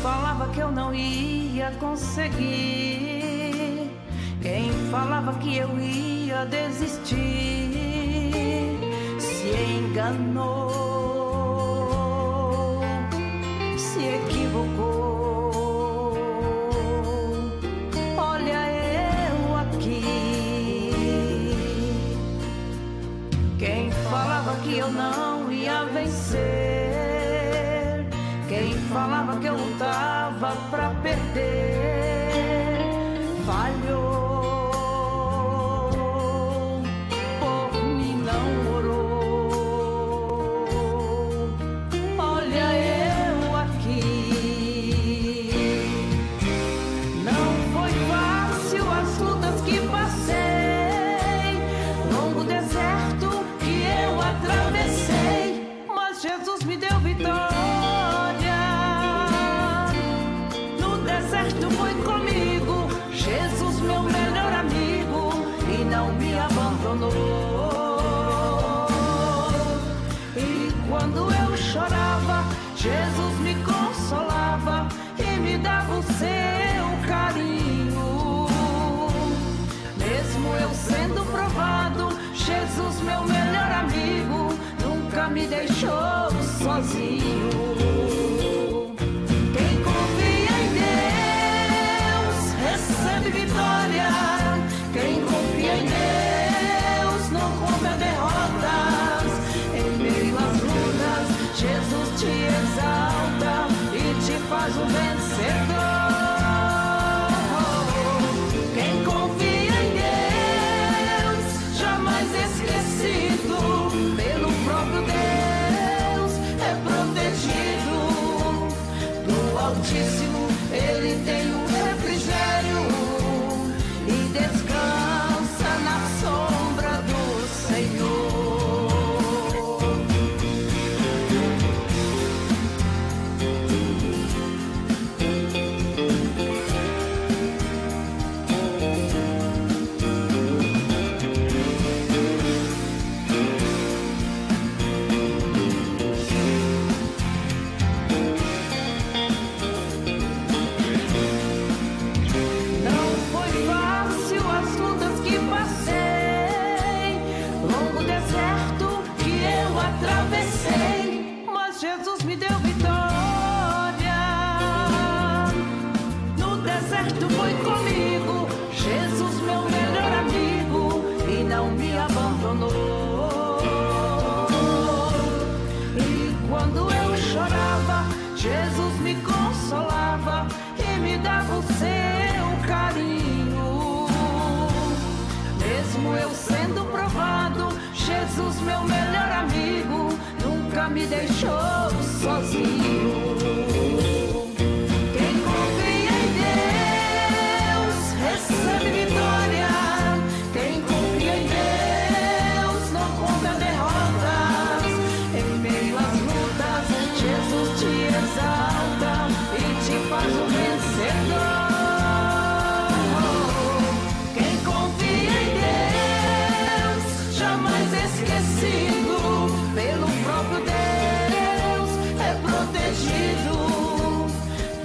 falava que eu não ia conseguir, quem falava que eu ia desistir, se enganou, se equivocou. Olha eu aqui. Quem falava que eu não ia vencer, quem falava que eu lutava pra perder, falhou, por mim não orou. Olha eu aqui. Não foi fácil as lutas que passei, longo deserto que eu atravessei, mas Jesus me deu vitória. No deserto foi comigo, Jesus meu melhor amigo, e não me abandonou. E quando eu chorava, Jesus me consolava e me dava o seu carinho. Mesmo eu sendo provado, Jesus meu melhor amigo nunca me deixou sozinho. Quem confia em Deus recebe vitória. Quem confia em Deus não come derrotas. Em meio às lutas, Jesus te exalta e te faz um vencedor. Quem confia em Deus jamais esquecido, pelo próprio Deus é protegido. Do Altíssimo ele tem um refrigério e descansa na sombra do Senhor. Não foi fácil as lutas que passei, longo deserto que eu atravessei, mas Jesus me deu vitória. No deserto foi comigo, Jesus meu melhor amigo, e não me abandonou. E quando eu chorava, Jesus me consolava e me dava o seu carinho. Mesmo eu sendo provado, Jesus meu melhor amigo nunca me deixou sozinho. Quem confia em Deus recebe vitória. Quem confia em Deus não come derrotas. Em meio às lutas, Jesus te exalta e te faz um vencedor. Quem confia em Deus jamais esquecido, pelo próprio Deus é protegido.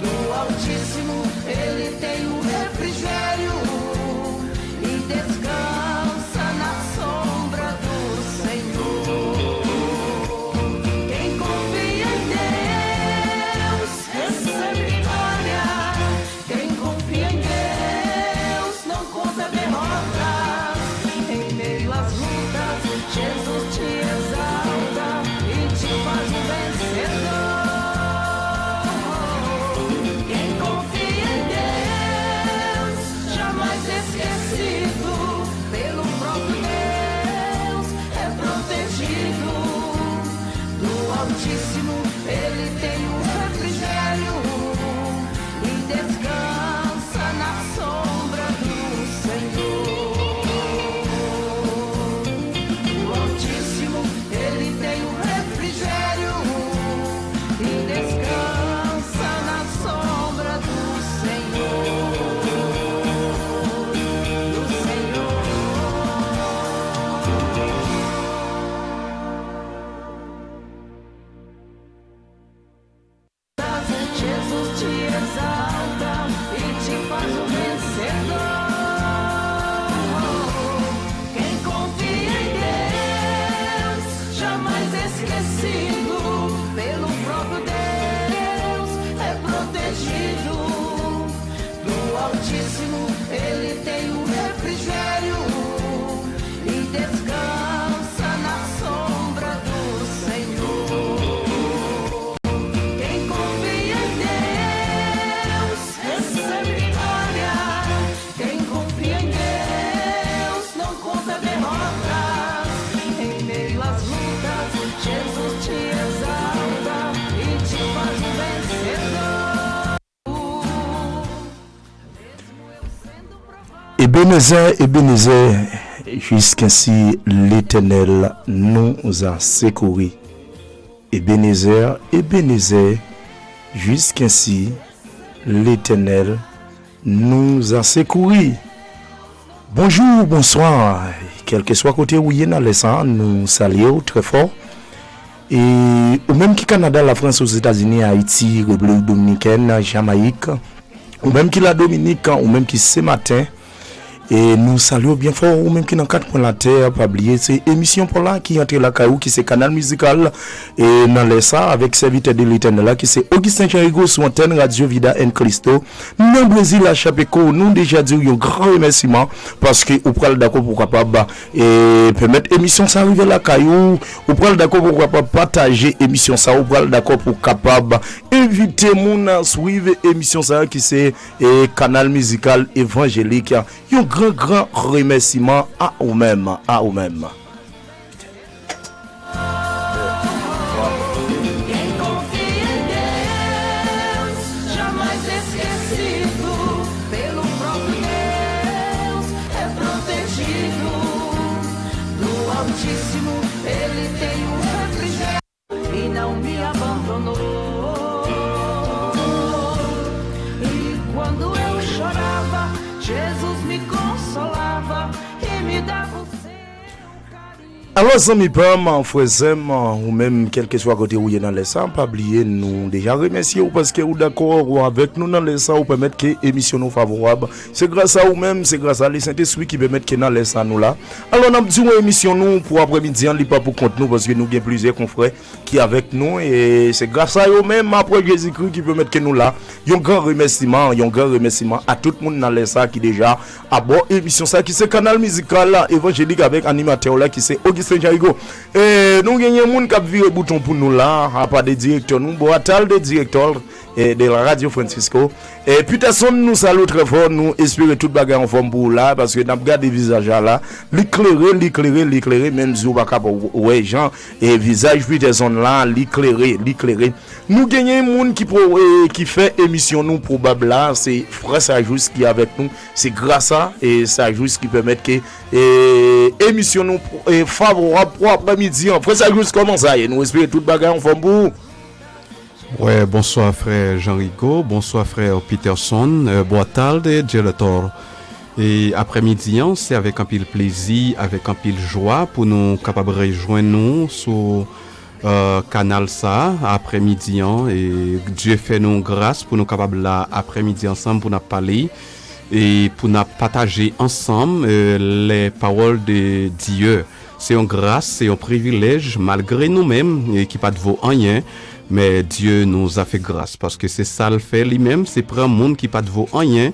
Do Altíssimo ele tem um refrigério e descansa na sombra do Senhor. Quem confia em Deus recebe vitória. Quem confia em Deus não conta derrotas. Em meio às lutas, Jesus te exalta e te faz um vencedor. Quem confia em Deus jamais esquecido, pelo próprio Deus é protegido. Do Altíssimo ele tem um refrigério e descansa na sombra do Senhor. Do Altíssimo ele tem um refrigério e descansa na sombra do Senhor. Do Senhor. Ebenezer, jusqu'ainsi l'Éternel nous a secourus. Ebenezer, jusqu'ainsi l'Éternel nous a secourus. Bonjour, bonsoir, quel que soit côté où il y a les gens, nous saluons très fort. Et ou même qui Canada, la France, aux États-Unis, Haïti, République Dominicaine, Jamaïque, ou même qui la Dominique, ou même qui ce matin. Et nous saluons bien fort, ou même qui dans 4 points la terre, pas oublier, c'est émission pour là qui entre la caillou, qui c'est canal musical, et dans les ça, avec serviteur de l'Éternel là, qui c'est Augustin Jarigo, sur antenne Radio Vida en Christo. Nous, Brésil, à Chapeco, nous déjà dit un grand remerciement, parce que vous prenez d'accord pour capable, et permettre émission ça arriver la caillou, vous prenez d'accord pour capable partager émission ça, vous prenez d'accord pour capable inviter mon à suivre émission ça, qui c'est canal musical évangélique. Un grand remerciement à vous-même, Alors, amis, parents, frères, ou même quel que soit côté où il y a dans les sangs, pas oublier nous déjà remercier parce que vous d'accord avec nous dans les sangs, ou permettre que l'émission nous favorable. C'est grâce à vous-même, c'est grâce à les Saint-Esprit qui permettent que dans les sangs nous là. Alors, on a dit une émission nous pour après-midi, on ne pas pour compte nous parce que nous avons plusieurs confrères qui avec nous et c'est grâce à eux-mêmes après Jésus-Christ qui permettent que nous là. Un grand remerciement à tout le monde dans les sangs qui déjà à bord émission ça qui c'est canal musical là, évangélique avec animateur là qui c'est Augustin Jarigo. Et nous gagnons moun qui vire bouton pour nous là, à part des directeurs, nous boital des directeurs de la Radio Francisco. Et Peterson nous salue très fort, nous espérons toute bagarre en forme pour là parce que nous regardons des visages là, l'éclairer même si vous pas capable ouais gens et visage Peterson là, l'éclairer. Nous gagnons moun qui fait émission nous probable là, c'est frère Sajous qui est avec nous, c'est grâce à et Sajous qui permet que émission nous favorable pour après-midi. Frère Sajous comment ça y est, nous espérons toute bagarre en forme pour. Ouais, bonsoir frère Jean-Rigaud, bonsoir frère Peterson, boa tarde, Gelator. Et après-midi, c'est avec un pile plaisir, avec un pile joie pour nous capables de rejoindre nous sur canal ça après-midi et Dieu fait nous grâce pour nous capables là après-midi ensemble pour nous parler et pour nous partager ensemble les paroles de Dieu. C'est une grâce, c'est un privilège malgré nous-mêmes et qui pas de vaut rien. Mais Dieu nous a fait grâce parce que c'est ça le fait lui-même, c'est prendre monde qui pas de vaut rien,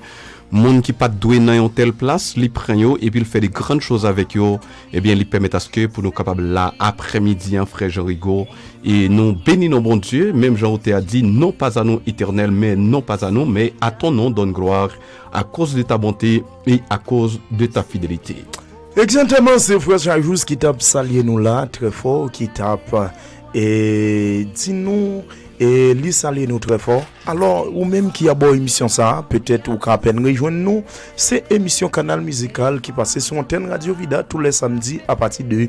monde qui pas doué dans une telle place, il prend yo et puis il fait des grandes choses avec yo, et bien il permet à ce que pour nous capable là après-midi frère Jerigo et nous bénissons bon Dieu, même Jean a dit non pas à nous éternel mais non pas à nous mais à ton nom donne gloire à cause de ta bonté et à cause de ta fidélité. Exactement, c'est frère Sajous qui tape saluer nous là très fort, qui tape et dis-nous et lui saluer nous très fort. Alors ou même qui a bon émission ça, peut-être ou qu'à peine rejoindre nous, c'est émission canal musical qui passe sur antenne Radio Vida tous les samedis à partir de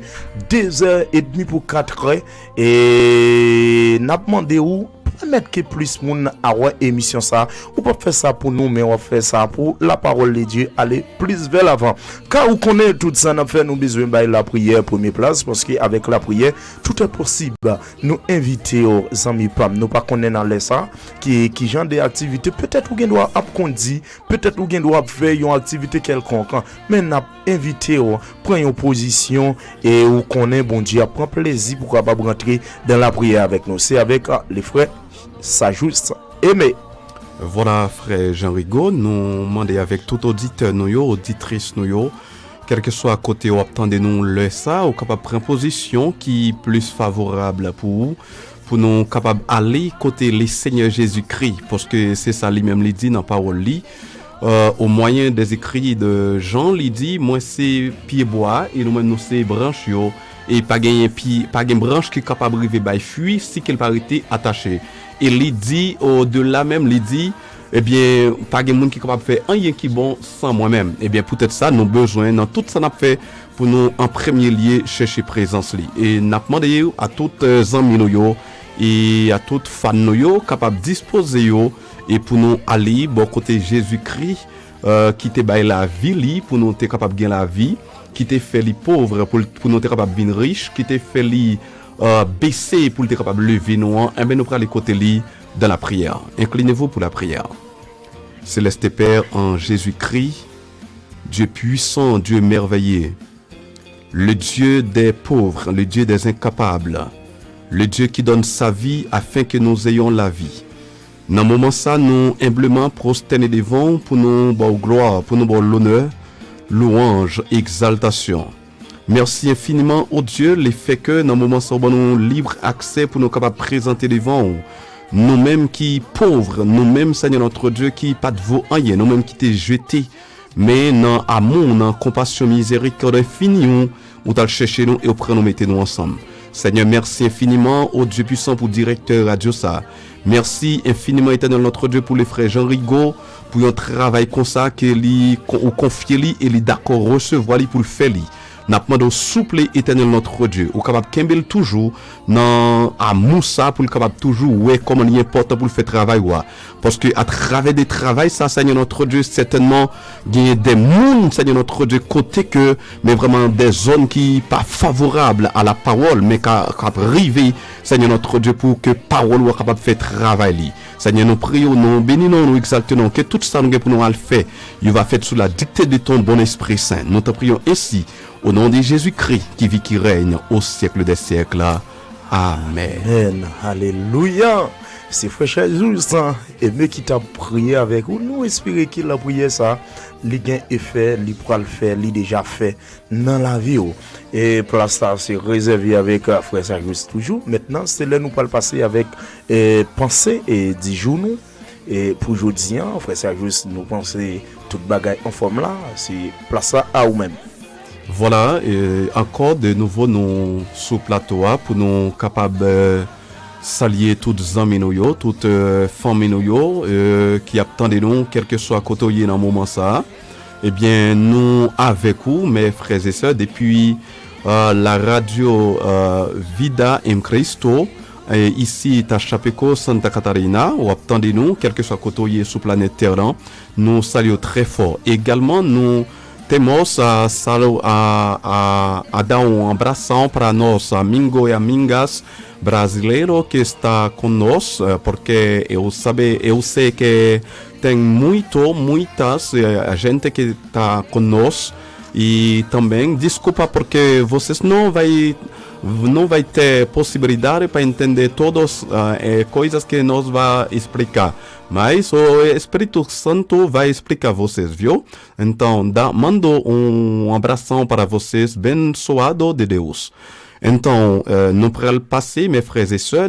2h30 pour 4h et n'a demandé où mettre que plus moun à ouais émission ça ou pas faire ça pour nous mais on va faire ça pour la parole de Dieu aller plus vers l'avant car on connaît tout ça n'a fait nous besoin de la prière première place parce que avec la prière tout est possible nous inviter aux amis pam nous pas connaître dans les ça qui genre d'activité peut-être ou gain doit apprendre peut-être ou gain doit faire une activité quelconque mais n'a invité prendre une position et ou connaît bon Dieu prend plaisir pour capable rentrer dans la prière avec nous c'est avec les frères Sajous aimé. Voilà frère Jean-Rigaud, nous demandons avec tout auditeur nous auditrice nous quel que soit côté ou attendez-nous le ça ou capable prendre position qui plus favorable pour nous capable aller côté le Seigneur Jésus-Christ parce que c'est ça lui-même lui dit dans parole lui au moyen des écrits de Jean lui dit moi c'est pied bois et nous c'est branche yo et pas gagner pas gain branche qui capable arriver by fuir si qu'elle pas été attachée et il dit au-delà même il dit eh bien, pas de monde qui est capable de faire rien qui est bon sans moi-même. Eh bien, peut-être ça, nous avons besoin, dans tout ça, nous fait pour nous, en premier lieu, chercher présence. Et nous demandé à toutes les amis et à toutes les fans capables de disposer et pour nous aller, bon côté Jésus-Christ, qui te baille la vie, pour nous être capable de gagner la vie, qui te fait les pauvres, pour nous être capable de devenir riche, qui te fait les baisser, pour être capable de lever nous, et bien nous prenons les côtés dans la prière. Inclinez-vous pour la prière. Céleste Père, en Jésus-Christ, Dieu puissant, Dieu merveilleux, le Dieu des pauvres, le Dieu des incapables, le Dieu qui donne sa vie afin que nous ayons la vie. Dans ce moment ça, nous humblement prosterner devant pour nous bonne gloire, pour nous bonne l'honneur, louange, exaltation. Merci infiniment au Dieu, le fait que dans ce moment ça, nous libre accès pour nous capables de présenter devant nous-mêmes qui pauvres, nous-mêmes Seigneur notre Dieu qui pas de vaut rien, nous-mêmes qui t'es jeté, mais dans amour, dans compassion, miséricorde infinie, où t'as cherché nous et auprès nous mettez nous ensemble. Seigneur, merci infiniment au Dieu puissant pour directeur Radio ça. Merci infiniment éternel notre Dieu pour les frères Jean Rigaud, pour un travail comme ça que lui ou confier lui et lui d'accord recevoir lui pour le faire lui. N'a pas de souple éternel notre Dieu, ou capable kembel toujours dans amour ça pour le capable toujours ouais comment il est important pour le faire travail ouais. Parce que à travers des travail ça Seigneur notre Dieu certainement il y a des mondes Seigneur notre Dieu côté que mais vraiment des zones qui pas favorables à la parole mais qui arriver Seigneur notre Dieu pour que parole soit capable de faire travail li. Seigneur, nous prions, nous bénissons, nous exaltons, que tout ça nous pour nous le faire, il va faire sous la dictée de ton bon Esprit Saint. Nous te prions ainsi, au nom de Jésus-Christ, qui vit, qui règne au siècle des siècles. Amen. Amen. Alléluia. C'est frère Jésus, et mieux qui t'a prié avec vous, nous espérons qu'il a prié ça, il gain effet, il pourra le faire, il déjà fait dans la vie. Et place ça, c'est réservé avec frère Jésus toujours. Maintenant, c'est là nous pas passer avec pensée et 10 jours nous. Et pour aujourd'hui, frère Jésus, nous pensons toute bagaille en forme là, c'est place ça à vous-même. Voilà, et encore de nouveau nous sous plateau pour nous capables saluer toutes les amis nous, toutes les familles nous qui attendent nous, quel que soit côté dans le moment ça. Eh bien, nous avec vous, mes frères et sœurs, depuis la radio Vida en Cristo, ici à Chapeco, Santa Catarina, ou attendez nous, quel que soit côté sous planète Terre, nous saluons très fort. Également, nous temos a dar abração para nós amigos e amigas brasileiros que está conosco, porque eu sei que tem muitas gente que está conosco e também desculpa porque vocês não vai ter possibilidade para entender todas coisas que nós vai explicar. Mas o Espírito Santo vai explicar vocês, viu? Então, mando abração para vocês, abençoado de Deus. Então, nous pourrons passer, mes frères et sœurs,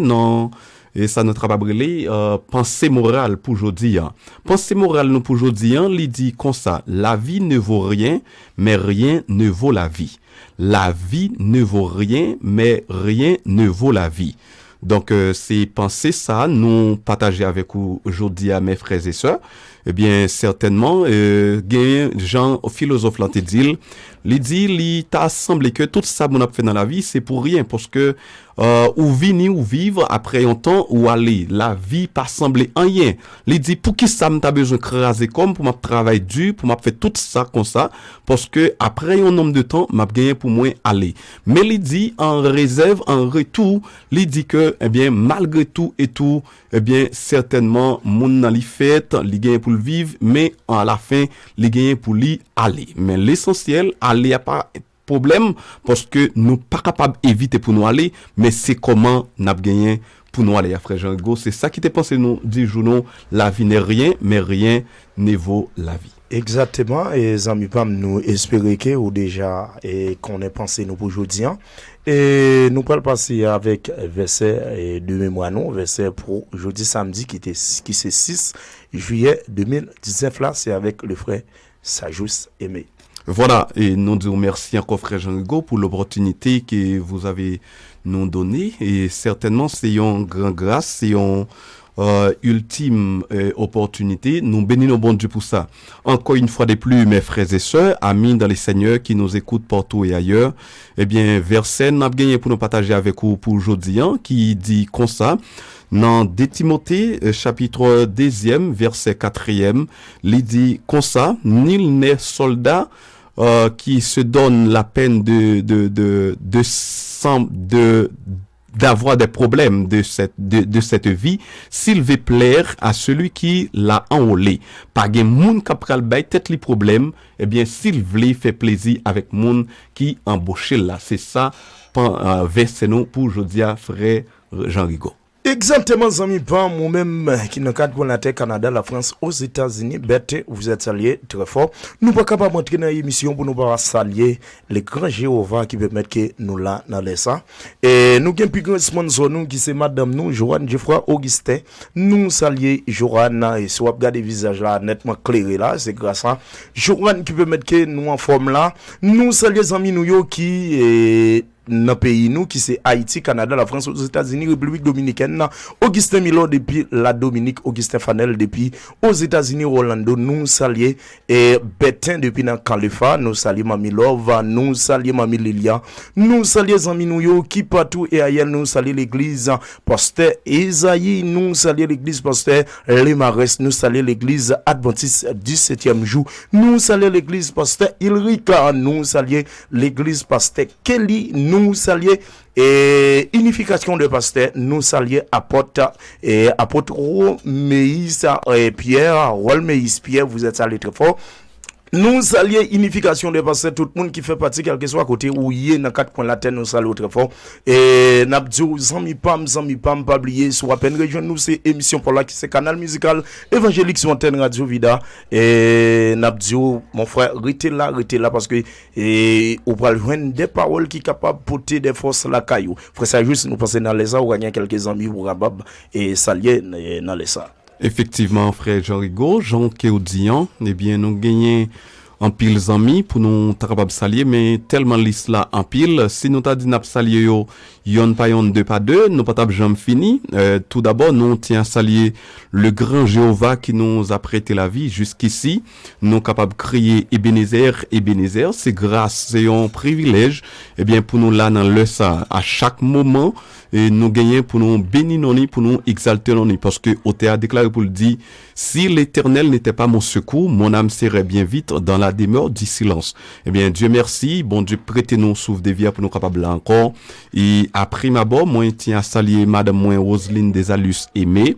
et ça nous travaille pensée morale pour aujourd'hui. Pensée morale nous pour aujourd'hui, il dit comme ça, la vie ne vaut rien, mais rien ne vaut la vie. La vie ne vaut rien, mais rien ne vaut la vie. Donc, c'est penser ça, nous partager avec vous aujourd'hui à mes frères et sœurs. Eh bien, certainement, Jean, philosophe, il dit, il t'a semblé que tout ça qu'on a fait dans la vie, c'est pour rien, parce que ou venir ou vivre après un temps ou aller, la vie pas semblé en rien. Il dit, pour qui ça m'a besoin de craser comme pour m'a travail dur, pour m'a fait tout ça comme ça, parce que après un nombre de temps, m'a gagné pour moi aller. Mais il dit, en réserve, en retour, il dit que, eh bien, malgré tout et tout, eh bien, certainement, mon n'a li fait, li gagne pour le vivre, mais à la fin, li gagne pour li aller. Mais l'essentiel, aller a pas problème, parce que nous pas capable d'éviter pour nous aller, mais c'est comment nous avons gagné pour nous aller, frère Jean-Hugo. C'est ça qui te pensé nous dit journaux, la vie n'est rien, mais rien ne vaut la vie. Exactement, et amis Pam, nous espérons que ou déjà et qu'on ait pensé nous pour aujourd'hui. Et nous allons passer avec verset de mémoire, non, verset pour jeudi samedi qui c'est 6 juillet 2019 là, c'est avec le frère Sajous Aimé. Voilà, et nous disons merci encore frère Jean-Hugo pour l'opportunité que vous avez nous donnée, et certainement c'est une grande grâce, c'est ultime opportunité. Nous bénissons bon Dieu pour ça. Encore une fois de plus, mes frères et sœurs, amis dans les Seigneurs qui nous écoutent partout et ailleurs, eh bien, verset n'a gagné pour nous partager avec vous pour aujourd'hui, qui dit comme ça. Dans 2 Timothée, chapitre 2e, verset 4e, il dit comme ça, nul n'est soldat qui se donne la peine d'avoir des problèmes de cette vie, s'il veut plaire à celui qui l'a enrôlé. Pas gen moun k'ap pral bay tête les problèmes, eh bien, s'il veut faire plaisir avec moun qui embauché là. C'est ça, verset nous pour aujourd'hui, frère Jean Rigaud. Exactement, amis, moi-même qui dans le cadre de la terre, Canada, la France, aux États-Unis, bête, vous êtes salués très fort. Nous pas capable d'entrer dans l'émission pour nous pas saluer les grands Jéhovah qui permettent que nous là dans les ça. Et nous avons plus grand sponsor nous qui c'est madame nous, Joanne Geoffroy Augustin. Nous saluer Joanne et si vous regardez le visage là nettement clairé là, c'est grâce à Joanne qui permet que nous en forme là. Nous saluer les amis nous qui dans pays nous qui c'est Haïti, Canada, la France, aux États-Unis, République Dominicaine, Augustin Milo depuis la Dominique, Augustin Fanel depuis aux États-Unis, Orlando, nous saluons et Bétin depuis dans Califa, nous saluons Mami Love, nous saluons Mami Lilia, nous saluons les amis nous qui partout et ailleurs, nous saluons l'église Pasteur Esaïe, nous saluons l'église Pasteur Lemarès, nous saluons l'église Adventiste du 7e jour, nous saluons l'église Pasteur Ilrika, nous saluons l'église Pasteur Kelly, nous saluons et unification de pasteur, nous saluons apôtre Roméis Pierre, Roméis Pierre, vous êtes salués très fort. Nous saluons unification de pasteur, tout le monde qui fait partie, quel que soit côté où il est dans 4 points la terre, nous saluons très fort. Et n'abdou, zami pam, pas oublier, soit peine région, nous c'est émission pour là qui c'est canal musical évangélique sur antenne Radio Vida. Et n'abdou, mon frère, restez là, parce que, on va joindre des paroles qui sont capables de porter des forces la caillou. Frère, ça juste, nous passer dans les ça, ou gagner quelques amis pour Rabab et saluer dans les ça. Effectivement, frère Jean Rigaud, Jean Kéoudian, eh bien, nous gagnons en pile amis pour nous capables saluer, mais tellement liste là en pile, si nous t'a dit n'a saluer yo, yon pas yon deux pas deux, nous pas t'a jamais fini. Tout d'abord, nous tient à saluer le grand Jéhovah qui nous a prêté la vie jusqu'ici. Nous capables de crier Ebenezer, c'est grâce, c'est un privilège, eh bien, pour nous là dans le ça, à chaque moment, et nous gagnons pour nous bénir, pour nous exalter, parce que au théâtre déclaré pour le dire, si l'Éternel n'était pas mon secours, mon âme serait bien vite dans la demeure du silence. Eh bien, Dieu merci, bon Dieu, prêtez-nous souffle de vie pour nous capables là encore. Et après ma bord, moi, tiens à saluer Madame moi Roselyne Desalus Aimé,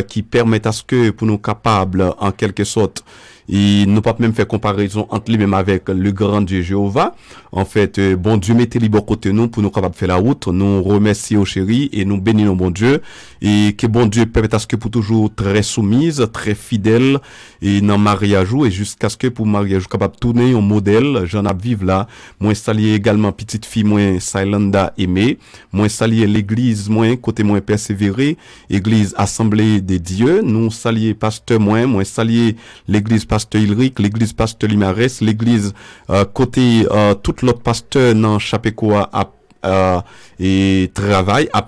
qui permet à ce que pour nous capables, en quelque sorte, et nous pas même faire comparaison entre lui-même avec le grand Dieu Jéhovah. En fait, bon Dieu mettez libre côté nous pour nous capables de faire la route. Nous remercions chéri et nous bénissons bon Dieu. Et que bon Dieu permette à ce que pour toujours très soumise, très fidèle et dans mariage et jusqu'à ce que pour mariage capable de tourner un modèle. J'en ai vivre là. Moi saluer également petite fille moi Sailanda aimée. Moi saluer l'église moi côté moi persévérer. Église Assemblée des Dieux. Nous saluer pasteur moi saluer l'église pasteur Ilric, l'église pasteur Limarès, l'église côté tout l'autre pasteur dans Chapécoa et travail a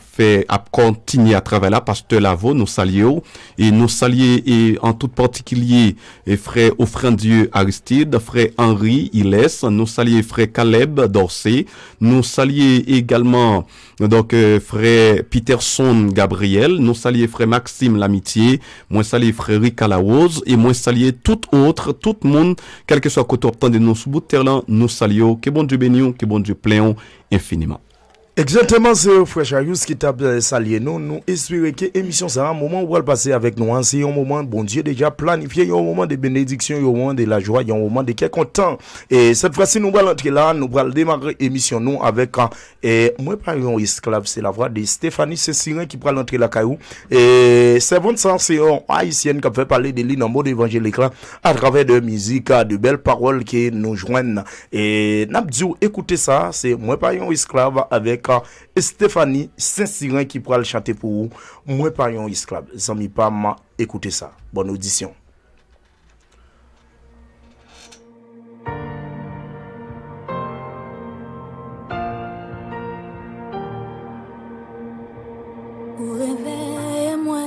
continué à travailler là pasteur Lavo nous saluons et nous saluer et en tout particulier et frère offrant Dieu Aristide, frère Henri Ilès, nous saluer frère Caleb Dorsey, nous saluer également donc frère Peterson Gabriel, nous saluer frère Maxime L'Amitié, moi saluer frère Rick Rose et moi saluer tout autre, tout le monde quel que soit côté obtenu de nos sous bout de terre là, nous saluons, que bon Dieu bénisse, que bon Dieu plaît infiniment. Exactement, c'est frère Charius qui t'a salué nous. Nous espérons que l'émission sera un moment où on va passer avec nous. C'est un moment, bon Dieu, déjà planifié. Il y a un moment de bénédiction, il y a un moment de la joie, il y a un moment de quel content. Et cette fois-ci, nous allons entrer là, nous allons démarrer l'émission nous avec moi, par exemple, esclave, c'est la voix de Stéphanie Saint-Cyrin qui prend l'entrée la caillou. Et c'est bon sens, c'est un haïtienne qui fait parler de lui dans le mode évangélique là, à travers de musique, de belles paroles qui nous joignent. Et Nabdiou, écoutez ça, c'est moi, par exemple, esclave avec Stéphanie Saint-Cyrin qui pourra le chanter pour vous. Moi, par un esclave. Zami pas m'a écouté ça. Bonne audition. Réveille-moi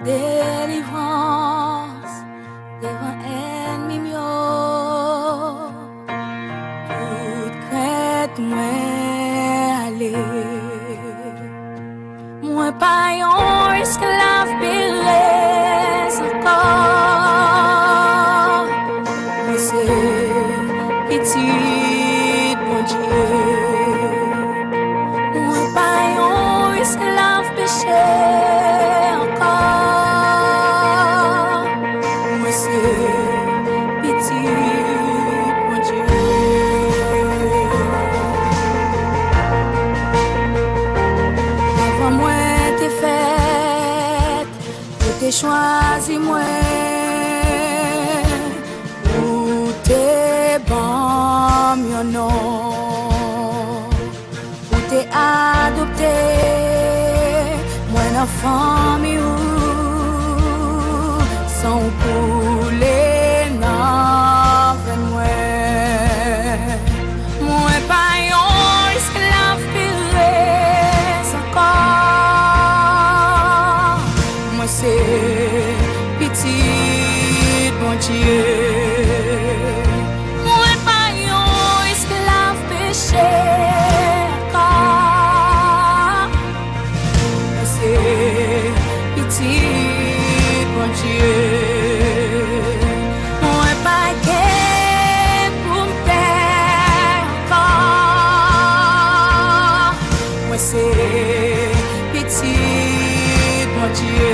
délivrance devant ennemi mio. Toute crête moi aller. Moi pas yon esclave pérez encore. Moi c'est petit bon Dieu. Moi pas yon esclave péché encore. Moi c'est petit bon Dieu. Avant moi t'es faite, t'es choisi moi. Ou t'es bon mieux non. Ou t'es adopté, moi la famille ou sans pouler non moi. Moi pas yon esclave pérez encore. Moi c'est petit bon Dieu. Moi pas yon esclave péché encore. Moi c'est petit bon Dieu. Moi pas qu'un pour me faire encore. Moi c'est petit bon Dieu.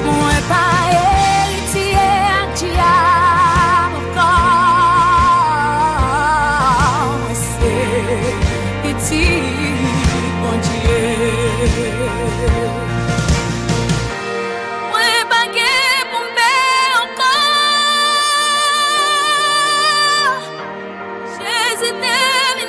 Moi pas héritier diable encore. Moi c'est petit bon Dieu. Moi pas qu'un pour me faire encore. Jésus t'aime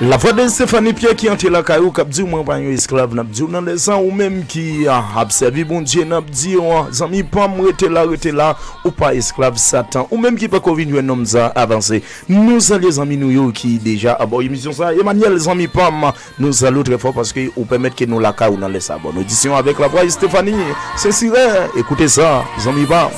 La voix de Stéphanie Pierre qui entre la caillou cap dit moi pas un esclave n'a dit dans les gens ou même qui a observé bon Dieu n'a dit zami pas rete là ou pas esclave Satan ou même qui pas convenu un homme ça avancer. Nous allons les amis nous qui déjà à émission ça Emmanuel les amis pam nous allons très fort parce que ou permettre que nous la caillou dans les ça bonne audition avec la voix de Stéphanie. C'est sirène, écoutez ça, les amis pam.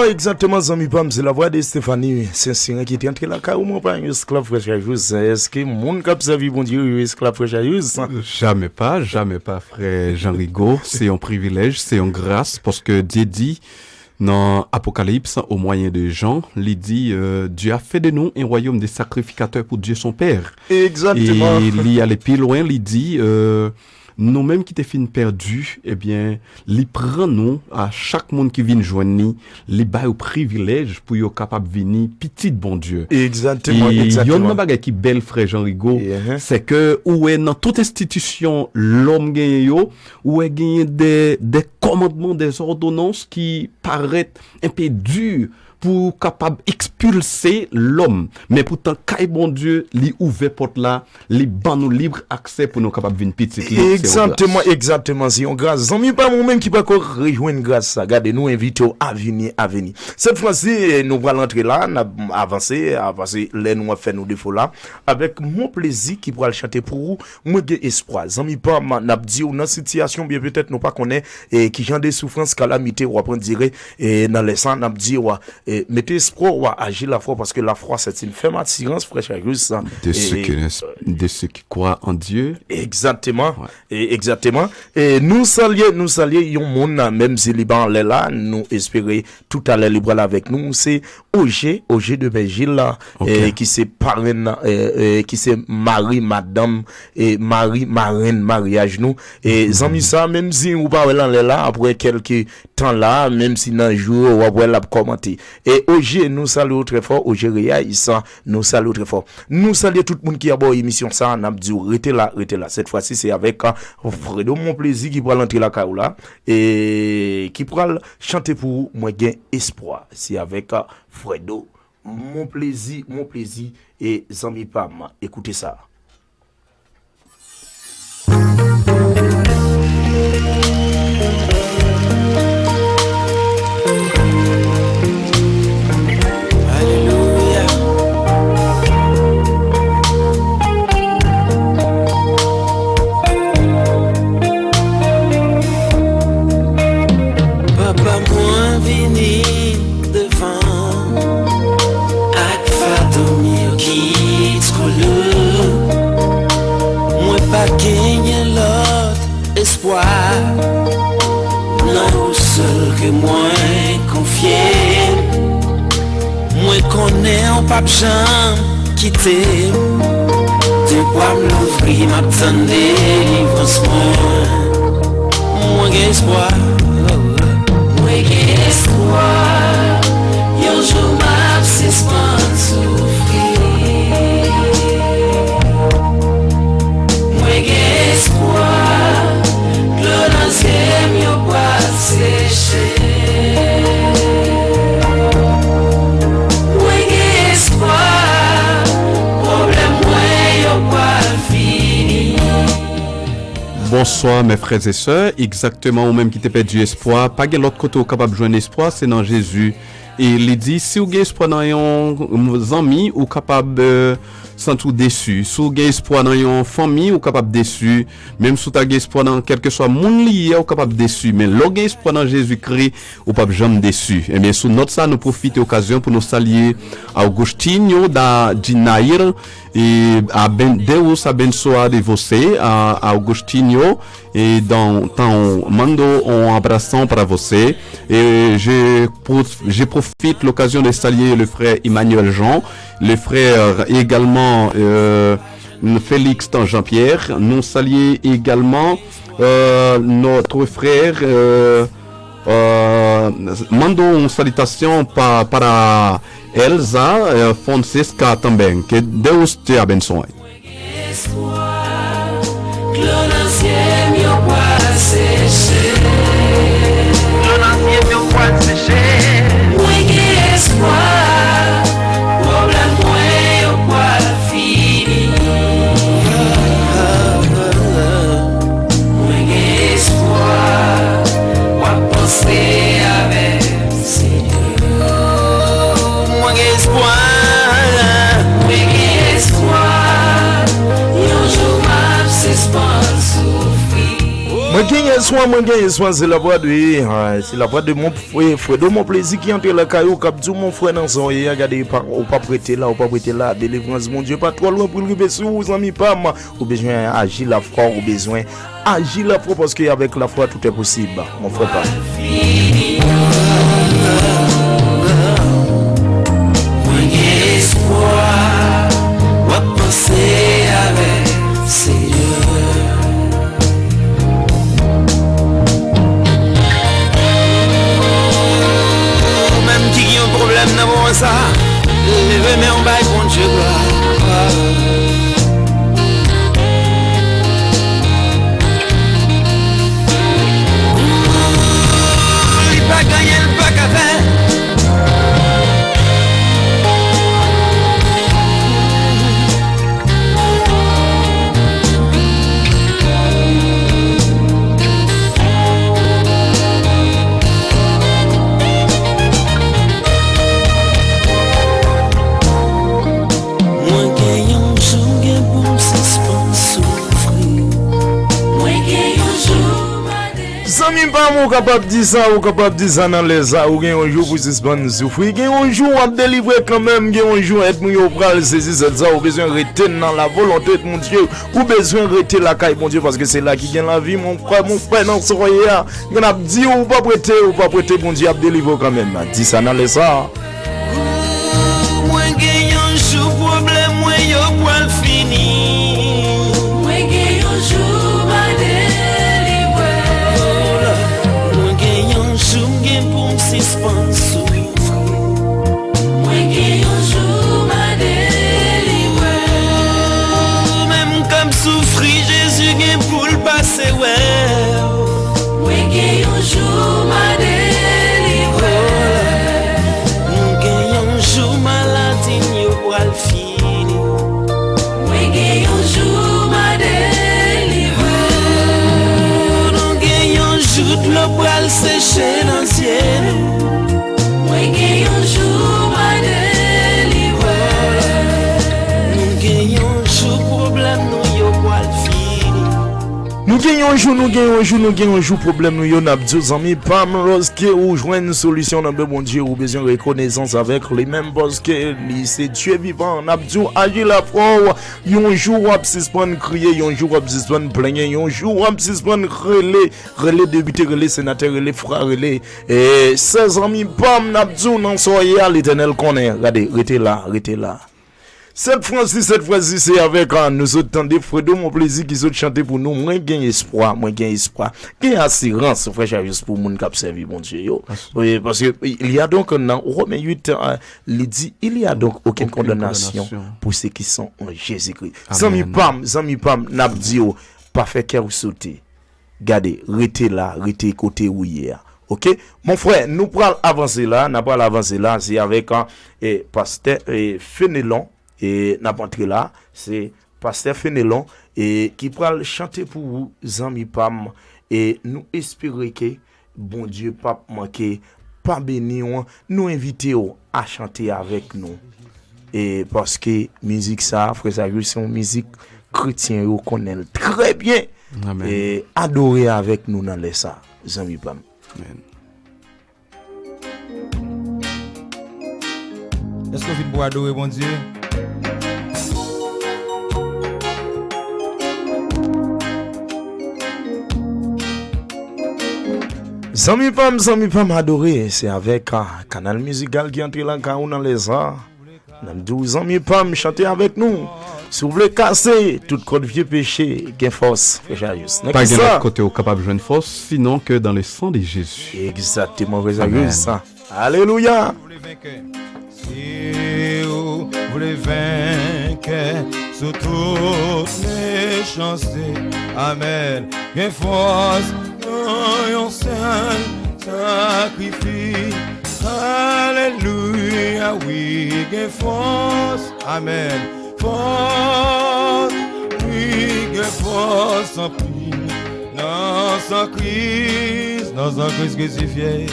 Exactement, Zami Pam, c'est la voix de Stéphanie. C'est un signe qui est entre la caille ou moi pas un esclave fraîcheuse. Est-ce que mon cap servi bon Dieu esclave fraîcheuse? Jamais pas, frère Jean Rigaud. C'est un privilège, c'est une grâce parce que Dieu dit dans Apocalypse, au moyen de Jean, il dit Dieu a fait de nous un royaume de sacrificateurs pour Dieu son Père. Exactement. Et il y allait plus loin, il dit nous-mêmes qui t'es fin perdus, eh bien, li prend nous à chaque monde qui vient joindre, li bail au privilège pour yo capable venir petit bon Dieu. Exactement. Et yon nan bagay qui belle frère Jean Rigaud, c'est que ou est dans toute institution l'homme gagne yo, ou est gagne des commandements, des ordonnances qui paraissent un peu durs pour capable expulser l'homme, mais pourtant quand bon Dieu li ouvert porte là, li ban nous libre accès pour nous capable venir petit. Exactement, c'est une grâce. Zami pas moi même qui pas encore rejoindre grâce ça. Regardez nous inviter à venir. Cette fois-ci nous allons entrer là, avancer les nous faire nos défauts là avec mon plaisir qui pourra le chanter pour vous, moi de espoir. Zami pas n'a dit dans situation bien peut-être nous pas connaît et qui genre des souffrances calamité ou apprendre dire et dans les sang n'a dit mettez espoir ou agir la foi parce que la foi c'est une ferme attirance frère Charles de ceux qui croient en Dieu. Exactement. Ouais. Exactement. Et nous saluons yon monde même si Liban est là, nous espérer tout à l'heure libre avec nous, c'est OG de Belgile là qui c'est parrain qui c'est Marie madame et Marie marraine mariage nous et zami ça même si ou pas là après quelques temps là même si dans jour ou après la commenter et OG nous saluons très fort OG Réa Issa nous saluons très fort nous saluons tout le monde qui a bon émission ça n'a dit restez là cette fois-ci c'est avec Fredo mon plaisir qui va l'entrer la caoula et qui pourra chanter pour moi gain espoir c'est avec Fredo mon plaisir et Zami Pam écoutez ça. Non seul que moi confié, moi connais un pape Jean quitté. De quoi m'ouvrir m'attendre délivrance moi j'ai espoir, moi j'ai espoir. Yo jour m'a suspend souffrir, moi j'ai espoir. Yo pas séché, ouais espoir, problème ouais yo pas fini. Bonsoir mes frères et sœurs, exactement au même qui t'a perdu espoir, pas de l'autre côté capable de joindre espoir, c'est dans Jésus. Et il dit si vous avez espoir dans vos amis ou capable sans tout déçu. Si vous avez espoir dans une famille ou capable déçu, même si vous avez espoir dans quel que soit monde lié ou capable déçu, mais si vous avez espoir dans Jésus-Christ ou pas jamais déçu. Et bien sous notre ça nous profite l'occasion pour nous saluer Augustinho da Dinair et à Deus abençoa de você a Augustinho et dans temps mando un abraço para você et je profite l'occasion de saluer le frère Emmanuel Jean, le frère également Félix Jean-Pierre. Nous saluons également notre frère mando une salutation para Elsa Fonseca também. Que Deus te abençoe. Moi gagne soin c'est la voix de mon frère de mon plaisir qui entre le caillou cap tout mon frère dans son et regarder ou pas prêter là délivrance mon Dieu pas trop loin pour arriver sur vous amis pas ou besoin agir la foi ou besoin agir la foi parce que avec la foi tout est possible mon frère pas. Ça, levez mes en bas pour Dieu gloire. Il pas gagné, il pas qu'à faire. ou capable de dire ça, ou capable de dire ça dans les a, ou gen un jour pour suspendre souffrir, gen un jour à délivrer quand même, gen un jour être nous pral saisir cette ça, ou besoin rester dans la volonté de mon Dieu, ou besoin rester la caille mon Dieu parce que c'est là qui gagne la vie mon frère dans soyez là, on a dit ou pas prêter mon Dieu à délivrer quand même. Dis ça dans les a. Moi gagne un jour problème moi yo pour fini. Moi gagne un jour ma pour me suspendre souffrir. Moi qui un jour m'a délivré. Même comme souffrir, Jésus gagne pour le passer ouais. Moi qui un jour m'a délivré. Nous gagne un jour maladie yo pour le fini. Moi qui un jour m'a délivré. Nous gagne un jour de l'eau pour le sécher dans le ciel. Moi qui un jour m'a délivré. Nous gagne un jour problème nous yo pour le fini. Nous gagnons un jour problème nous yon abdou zami pam lorsque ou joindre une solution dans bon Dieu ou besoin de reconnaissance avec les mêmes parce que c'est Dieu vivant abdou agir la foi yon jour ap suspend crier yon jour ap suspend plaigner yon jour ap suspend relais député relais sénateur relais frère relais et 16 amis pam abdou dans soyez à l'Éternel connaît regardez restez là. Cette fois-ci, c'est avec nous autres des Fredo, mon plaisir qui sont chanter pour nous. Moi, gain espoir. Gain assurance, frère, juste pour moun k'ap servi, mon Dieu. Oui, parce que il y a donc, dans Romains 8, il dit, il y a donc aucune condamnation pour ceux qui sont en Jésus-Christ. Zami pam, n'a dit, pas fait cœur sauter. Gardez, restez là, restez côté où hier. OK, mon frère, nous pral avancer là, c'est avec pasteur Fénélon. Et n'a pas entré là, c'est pasteur Fénélon et qui pral chanter pour vous zami pam et nous espérer que bon Dieu pas manquer pas béni nous inviter à chanter avec nous et parce que musique ça frère ça c'est une musique chrétien on connaît très bien. Amen. Et adorer avec nous dans les ça zami pam. Amen. Est-ce que vous venez pour adorer bon Dieu? Zami pam adoré, c'est avec canal musical qui entre là quand on dans les arts. Nous zami pam chanter avec nous. Si vous voulez casser tout code vieux péché, gain force, frère juste. Pas de côté au capable de joindre force sinon que dans le sang de Jésus. Exactement, frère ça. Alléluia. Si vous voulez vaincre sous toutes les chances, amen. Gain force. Un seul sacrifice, alléluia, oui, gain force, amen, force, oui, gain force en prix, dans un Christ crucifié,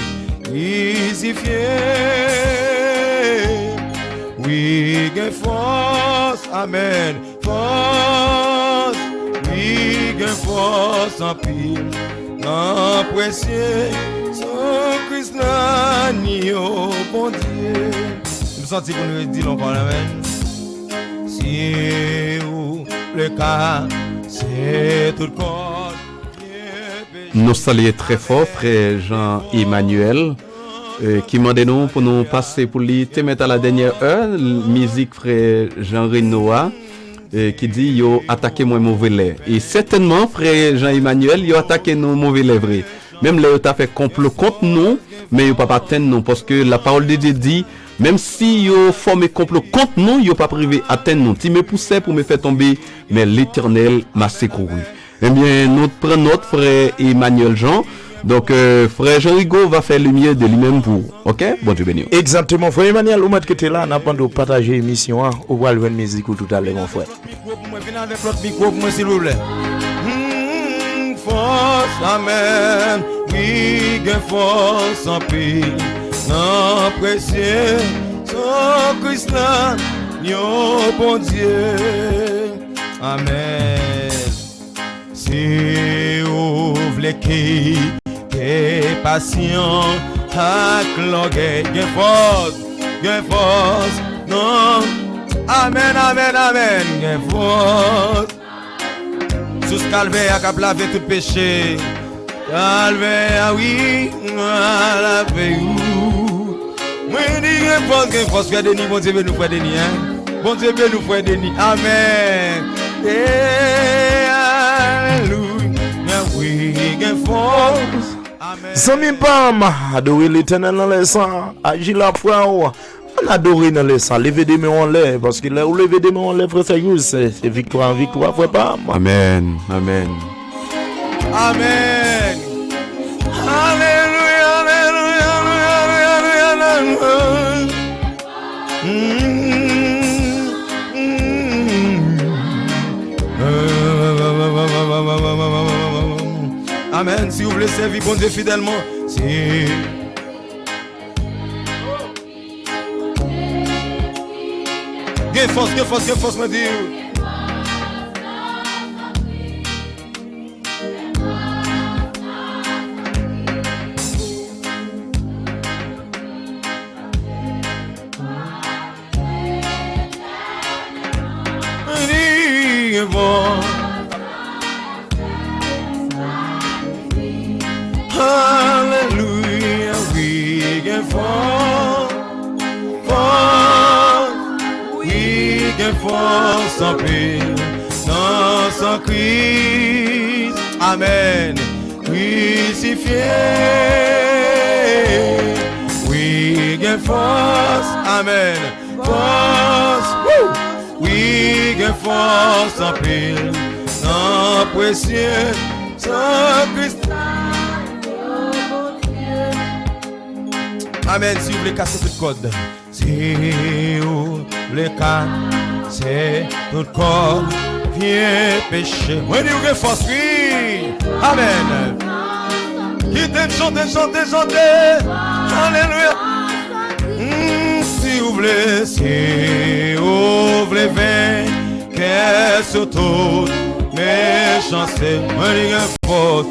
oui, gain force, amen, force, oui, gain force en prix. Non, précieux, son Christ n'a ni au bon Dieu. Nous sentons pour nous dire l'on parle amen. Si ou le cas, c'est tout le corps. Nous saluons très fort frère Jean-Emmanuel qui m'a demandé nous pour nous passer pour lui te mettre à la dernière heure musique frère Jean-Renoir. Qui dit yo attaqué moi mauvais lait et certainement frère Jean-Emmanuel yo attaqué nous mauvais lait vrai même là yo t'a fait complot contre nous mais yo pas atteindre nous parce que la parole de Dieu dit même si yo formé complot contre nous yo pas privé atteindre nous ti me poussait pour me faire tomber mais l'Éternel m'a secouru. Eh bien nous prenons notre frère Emmanuel Jean. Donc, frère Jean-Rigaud va faire le mieux de lui-même pour. OK? Bon Dieu béni. Exactement. Frère Emmanuel, au moment que tu es là, on a pas de partager l'émission. On va le musique tout à l'heure, mon frère. Venez avec l'autre micro pour moi, s'il vous plaît. Force, amen. Oui, gain force en paix. Non, précieux. Son Christ là, yon bon Dieu. Amen. Si vous voulez qui t'es patient, ak l'orgueil, gain force, non. Amen, amen, amen, gain force. Sous ce calvaire, a lavé tout péché. Calvaire, oui, a lavé où. Moi, dis gain force, faire des nids, bon Dieu veut nous faire des nids, hein. Bon Dieu veut nous faire des nids, amen. Alléluia, oui, gain force. Zami Pam, adorer l'Éternel dans les sangs, agir la foi. On adore dans les sangs, lever des mains en l'air, parce que là où lever des mains en l'air, frère Sayous, c'est victoire en victoire, frère Pam. Amen, amen. Amen. Alléluia, alléluia, alléluia, alléluia. Amen. Si vous voulez servir bon Dieu fidèlement, si. Gain force, me dire. Hallelujah, we can fall, we can fall sans pile, sans Christ, amen, crucifié, we can force, amen, force, we can force sans pile, non précieux, sans Christ. Amen, si vous voulez casser tout code. Si vous voulez casser tout code, viens pécher. When you get force, oui. Amen. Quittez, chantez. Alléluia. Si vous voulez vaincre sur toute méchanceté. When you get force,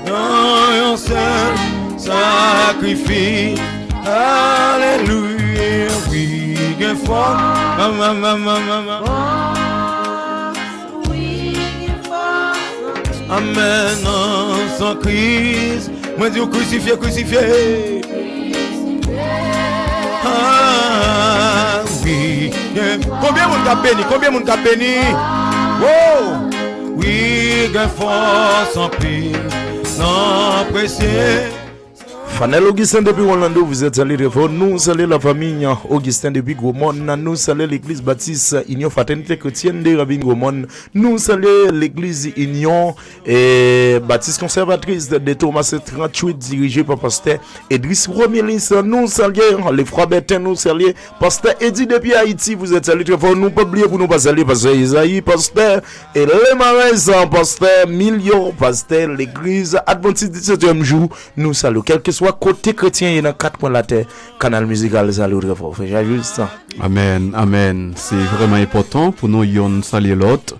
non, seul. Sacrifice, alléluia, oui, gain force, amen, sans Christ, moi dis crucifié, ah, oui, combien mon cap béni, oh, oui, gain force, sans pile, non, précieux. Fanel Augustin depuis Orlando, vous êtes allé de nous saluons la famille Augustin depuis Gomon, nous saluons l'église baptiste Union Fraternité Chrétienne de Rabin Gomon, nous saluons l'église Union et baptiste conservatrice de Thomas 38 dirigée par pasteur Edris Romelis, nous saluons les frères Bertin, nous saluons pasteur Eddie depuis Haïti, vous êtes allé très fort, nous pas oublier pour nous pas saluer pasteur Isaïe, pasteur et les marins, pasteur Million, pasteur l'église Adventiste 17e jour, nous saluons quel que soit côté chrétien, il y a 4 points de la terre. Canal musical, salut très fort. J'ai juste ça. Amen, amen. C'est vraiment important pour nous de saluer l'autre.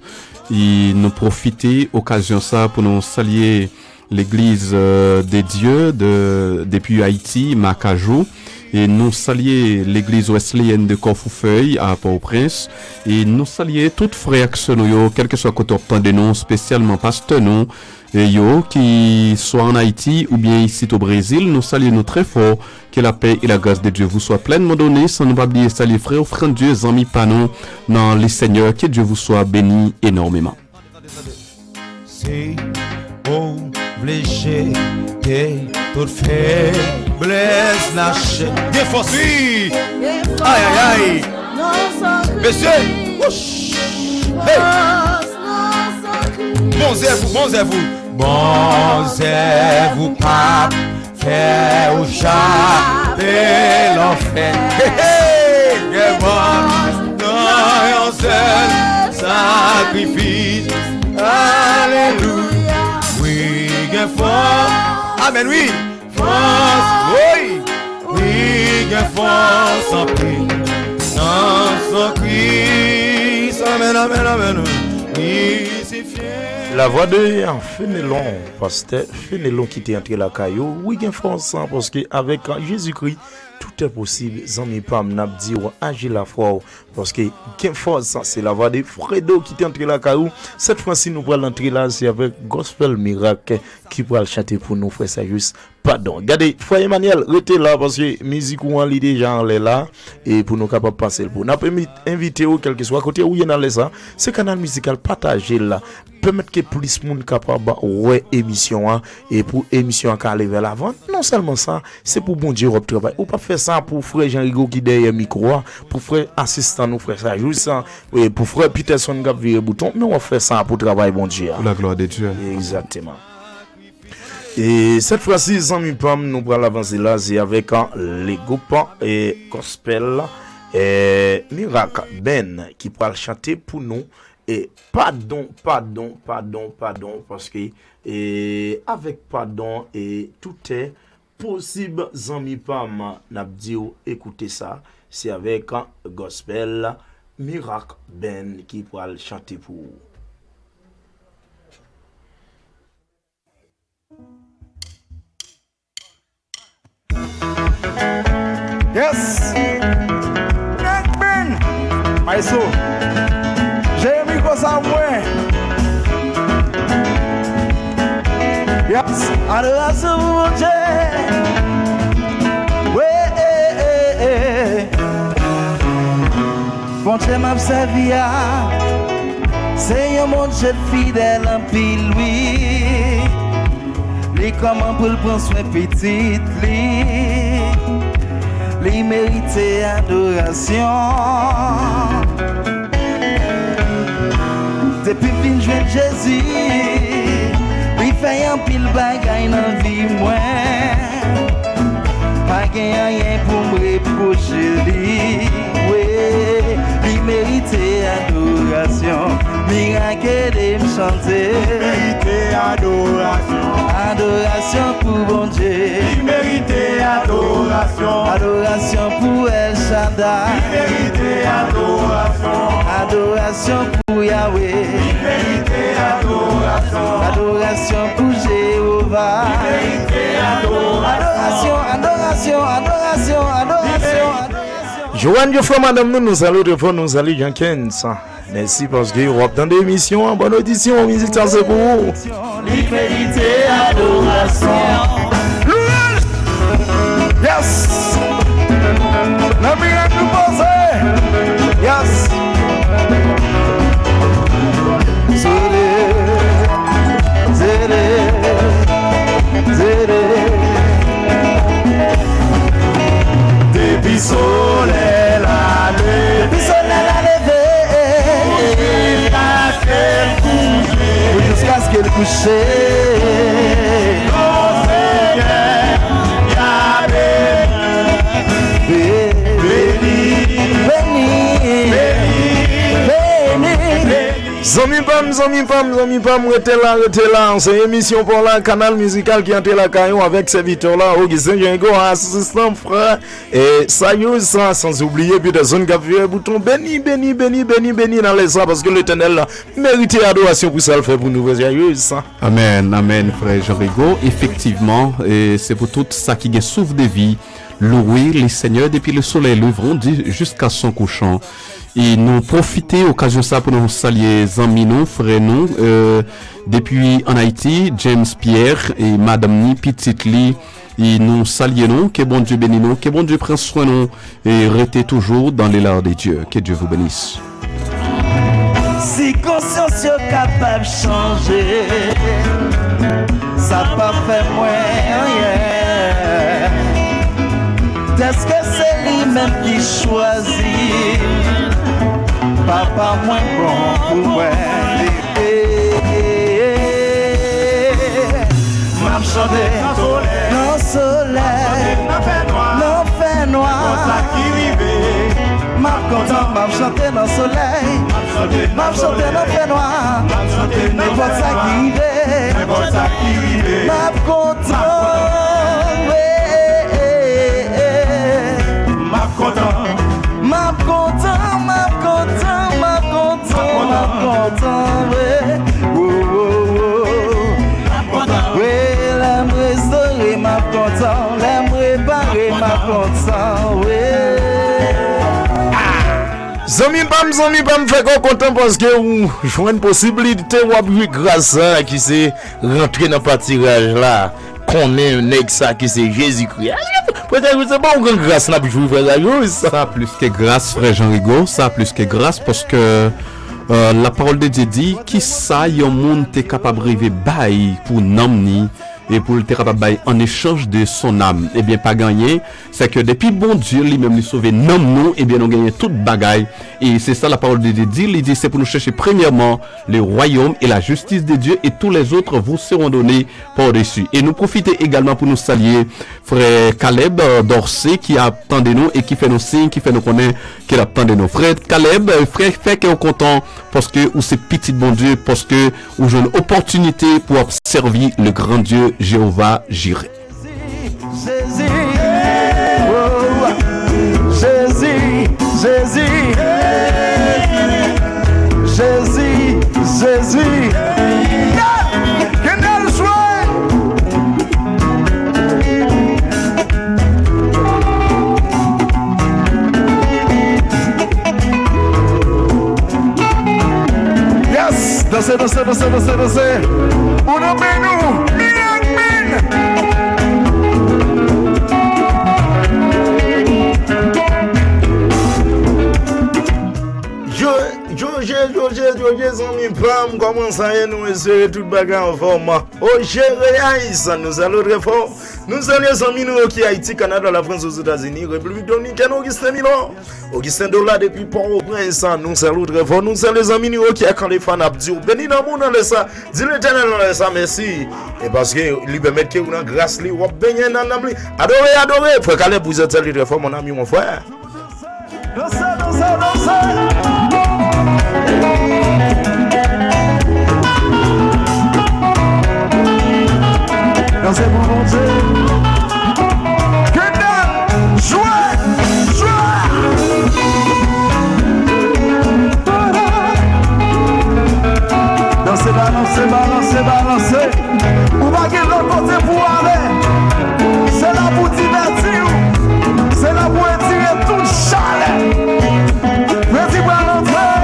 Et nous profiter occasion ça pour nous saluer l'église des dieux depuis Haïti, Macajou. Et nous saluer l'église wesleyenne de Corfoufeuille à Port-au-Prince. Et nous saluer toutes frères que nous, quel que soit côté de nous, spécialement pasteur nous. Et yo qui soit en Haïti ou bien ici au Brésil, nous saluons très fort, que la paix et la grâce de Dieu vous soient pleinement données, sans nous pas oublier saluer frères de Dieu, amis panon dans les Seigneurs, que Dieu vous soit béni énormément. C'est obligé de toute faiblesse lâcher. Des forces, oui. Aïe. Monsieur. Hey. Bon c'est vous, pape, faire au chat, et l'enfer. Non, seul sacrifice. Alléluia. Oui, gain force. Amen, oui. Force, oui. Oui, gain force en prix. Non, sans Christ. Amen. Oui, c'est fier. La voix de Fénélon, pasteur Fénélon qui était entré la caillou, oui, il y a force parce qu'avec Jésus-Christ, tout est possible. Zami Pam n'a dit agir la foi parce que quelle force, c'est la voix de Fredo qui est entré la caillou. Cette fois-ci, nous allons entrer là, c'est avec Gospel Miracle qui va chanter pour nous, frère, c'est juste pardon. Regardez, frère Emmanuel, restez là parce que musique ou en lit déjà en là et pour nous capables de passer le pour. N'a pas invité ou quel que soit côté où il y en a les ça, c'est canal musical partagé là. Permettre que plus de monde capable ouais émission hein, et pour émission à aller vers l'avant. Non seulement ça, c'est pour bon Dieu travail. Ou pas faire ça pour frère Jean-Rigo qui derrière micro, pour frère assistant nous frère ça juste ça et pour frère Peterson qui virer bouton, mais on va faire ça pour travail bon Dieu. Pour la gloire de Dieu. Exactement. Et cette fois-ci, Zami Pam, nous allons avancer là, c'est avec les groupes et gospel et Miracle Ben qui va chanter pour nous. Et pardon, parce que avec pardon, et tout est possible. Zami Pam, n'a dit écoutez ça, c'est avec un gospel Miracle Ben qui va chanter pour vous. Yes, Miracle Ben, my soul. Jérémy Kosamoué. Yes, adoration mon Dieu. Ouais, bon Dieu m'a servi à. C'est un monde fidèle en pile oui. Les comment pour le prendre soin petite li. Les mériter adoration. Depuis fin juin Jésus, il fait un pile bagaille dans vie moi. Pas rien pour me reprocher lui. Oui, il mérite adoration. Miracle de me chanter. Il mérite adoration. Adoration pour bon Dieu. Il mérite adoration. Adoration pour El Shaddai. Il mérite adoration. Adoration pour Yahweh. Il mérite adoration. Adoration pour Jéhovah. Il mérite adoration. Adoration, adoration, adoration, adoration. Joanne Geoffroy, madame, nous allons devant nous aller Jenkins. Merci parce que vous avez dans des émissions en bonne audition, musique ça c'est pour vous. Liberté, adoration. Yes. La miracle nous poser. Yes. Depuis soleil la levé. Depuis soleil la levé. Jusqu'à ce qu'elle couche. Oh Seigneur, y'a béni, béni, béni, béni. Zami Pam, rete là, c'est émission pour la canal musical qui entre la caillou avec serviteur là, Augustin Django, assistant frère, et ça y est, ça, sans oublier, puis des zones qui ont bouton, béni dans les ça, parce que l'éternel mérite adoration pour ça le fait pour nous, ça. Amen, frère Jean-Rigo, effectivement, et c'est pour tout ça qui est souffle de vie, louer les seigneurs depuis le soleil levant jusqu'à son couchant. Et nous profiter occasion ça pour nous saluer amis nous frères nous depuis en Haïti James Pierre et madame ni petite li et nous saluons que bon Dieu bénisse nous que bon Dieu prenne soin nous et restez toujours dans les lards de Dieu, que Dieu vous bénisse. Si conscience est capable de changer, ça pas fait moins rien. Est-ce que c'est lui-même qui choisit? Papa moins bon pour moi. M'a chanté dans le soleil, dans fait noir. M'a content, m'a chanté dans le soleil, m'a chanté dans fait noir. N'importe ça qui rive, m'a content, m'a content, m'a content, m'a content, m'a content, ouais. ma content, Zami pam fait qu'on content parce que ou jouer une possibilité ou appuyer grâce à qui c'est rentrer dans partirage là connaît un nèg ça qui c'est Jésus-Christ. Peut-être que c'est pas une grâce n'a jouer frère ça plus que grâce frère Jean-Rigo, ça plus que grâce parce que la parole de Dieu dit qui ça yon monde t'es capable rêver bail pour namni et pour le capable bail en échange de son âme. Eh bien pas gagné, c'est que depuis bon Dieu lui-même lui sauver nom nous et bien on gagne toute bagaille et c'est ça la parole de Dieu dit, il dit c'est pour nous chercher premièrement le royaume et la justice de Dieu et tous les autres vous seront donnés par-dessus. Et nous profiter également pour nous saluer frère Caleb d'Orsay qui attend de nous et qui fait nos signes, qui fait nous connaître qu'il attend de nous. Frère Caleb, frère fait qu'on est content parce que ou c'est petit bon Dieu parce que ou j'ai une opportunité pour servir le grand Dieu Jéhovah Jireh. Jésus, oh, Jésus, Jésus, Jésus, Jésus. Quel joie! Yes, dansez, dansez, dansez, dansez, dansez. On emmène nous. Joje, zami pam, comment ça y est, nous espérons tout bagarre en forme. Oh, Jéréaïs, nous allons très fort. Nous allons les amis nous qui Haïti, Canada, la France, aux États-Unis, République Dominicaine, Augustin Milan, Augustin Dola depuis Port-au-Prince, nous saluons très fort. Nous allons les amis nous qui a quand les fans abdurent. Béni d'amour dans le ça, dis l'Éternel dans le ça, merci. Et parce que lui permet que vous avez grâce, lui, vous bénir dans l'âme. Adorez, frère Caleb, vous êtes très fort, mon ami, mon frère. Dansez, dansez, dansez. Dansez pour mon Dieu. Que dalle, jouez. Dansez, balancez. Ou pas qu'il l'autre côté pour aller. C'est là pour divertir. C'est là pour étirer tout chalet. Vas-y, balancez.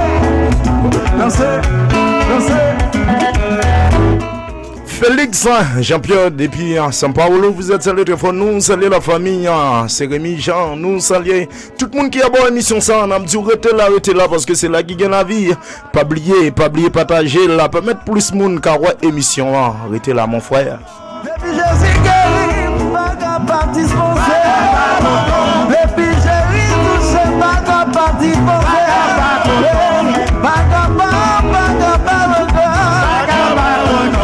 Dansez. Félix, champion depuis São Paulo, vous êtes salué très fort. Nous saluons la famille, c'est Rémi Jean, nous saluons tout le monde qui a bon émission ça. On a dit arrêtez là parce que c'est là qui gagne la vie. Pas oublier, partager là, permettre plus de monde car ouais, émission là. Arrêtez là mon frère. Depuis Jésus guéri, pas capable de dispenser. Depuis Jésus touché, pas capable de dispenser. Pas capable encore.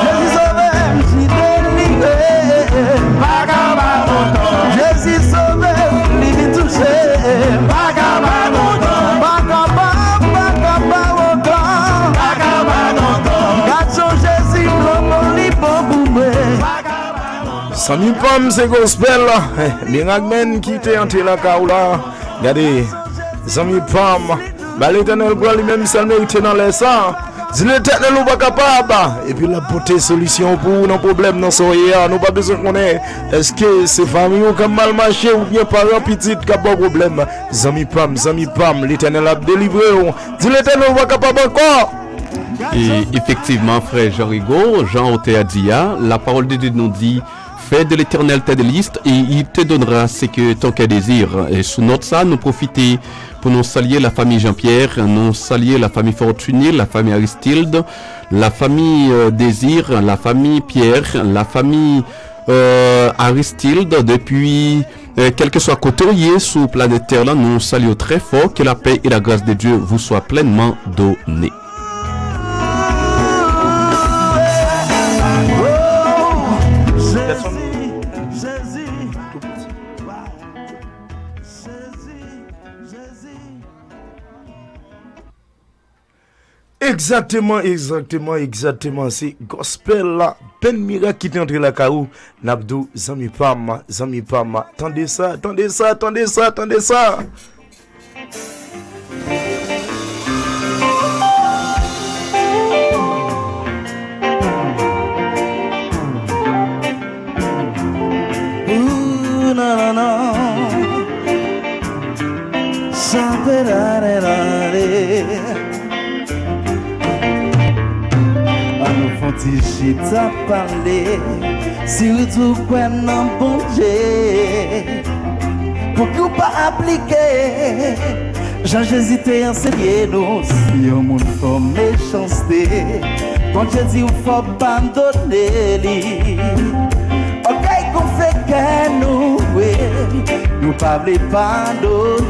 Jésus sauvé, j'y délivré. Jésus sauvé, lui touché. Pas capable encore. Gâteau Jésus, comment lui pour boumer. Sami Pam, c'est gospel là. Miragmen qui était entré la kaoula. Regardez, Sami Pam. Bah l'Éternel pour lui-même, ça mérite dans les sangs. Dis l'Éternel nous pas capable. Et puis la porter solution pour nos problèmes dans son hier. Nous pas besoin qu'on ait. Est-ce que c'est famille qui mal marché ou bien parents petits qui a pas de problème? Sami Pam, l'Éternel a délivré. Dis l'Éternel nous pas capable encore. Et effectivement, frère Jean-Rigo, Jean Otéadia, la parole de Dieu nous dit fais de l'Éternel ta délice et il te donnera ce que ton cœur désire. Et sous notre ça, nous profiter pour nous saluer la famille Jean-Pierre, nous saluer la famille Fortuné, la famille Aristide, la famille Désir, la famille Pierre, la famille Aristide depuis quel que soit côté sous planète Terre là, nous saluons très fort que la paix et la grâce de Dieu vous soient pleinement données. Exactement. C'est gospel là. Ben miracle qui est entré la caou. Nabdou, Zami Pam. Tendez ça. Non. nous font-ils chita parler, surtout quoi non bon Dieu, pour qu'on pas appliquer. Jean j'hésitais à enseigner nous, si on monde comme méchanceté, quand je dis il faut abandonner. Ok, qu'on fait que nous, oui, nous pas voulons pardonner.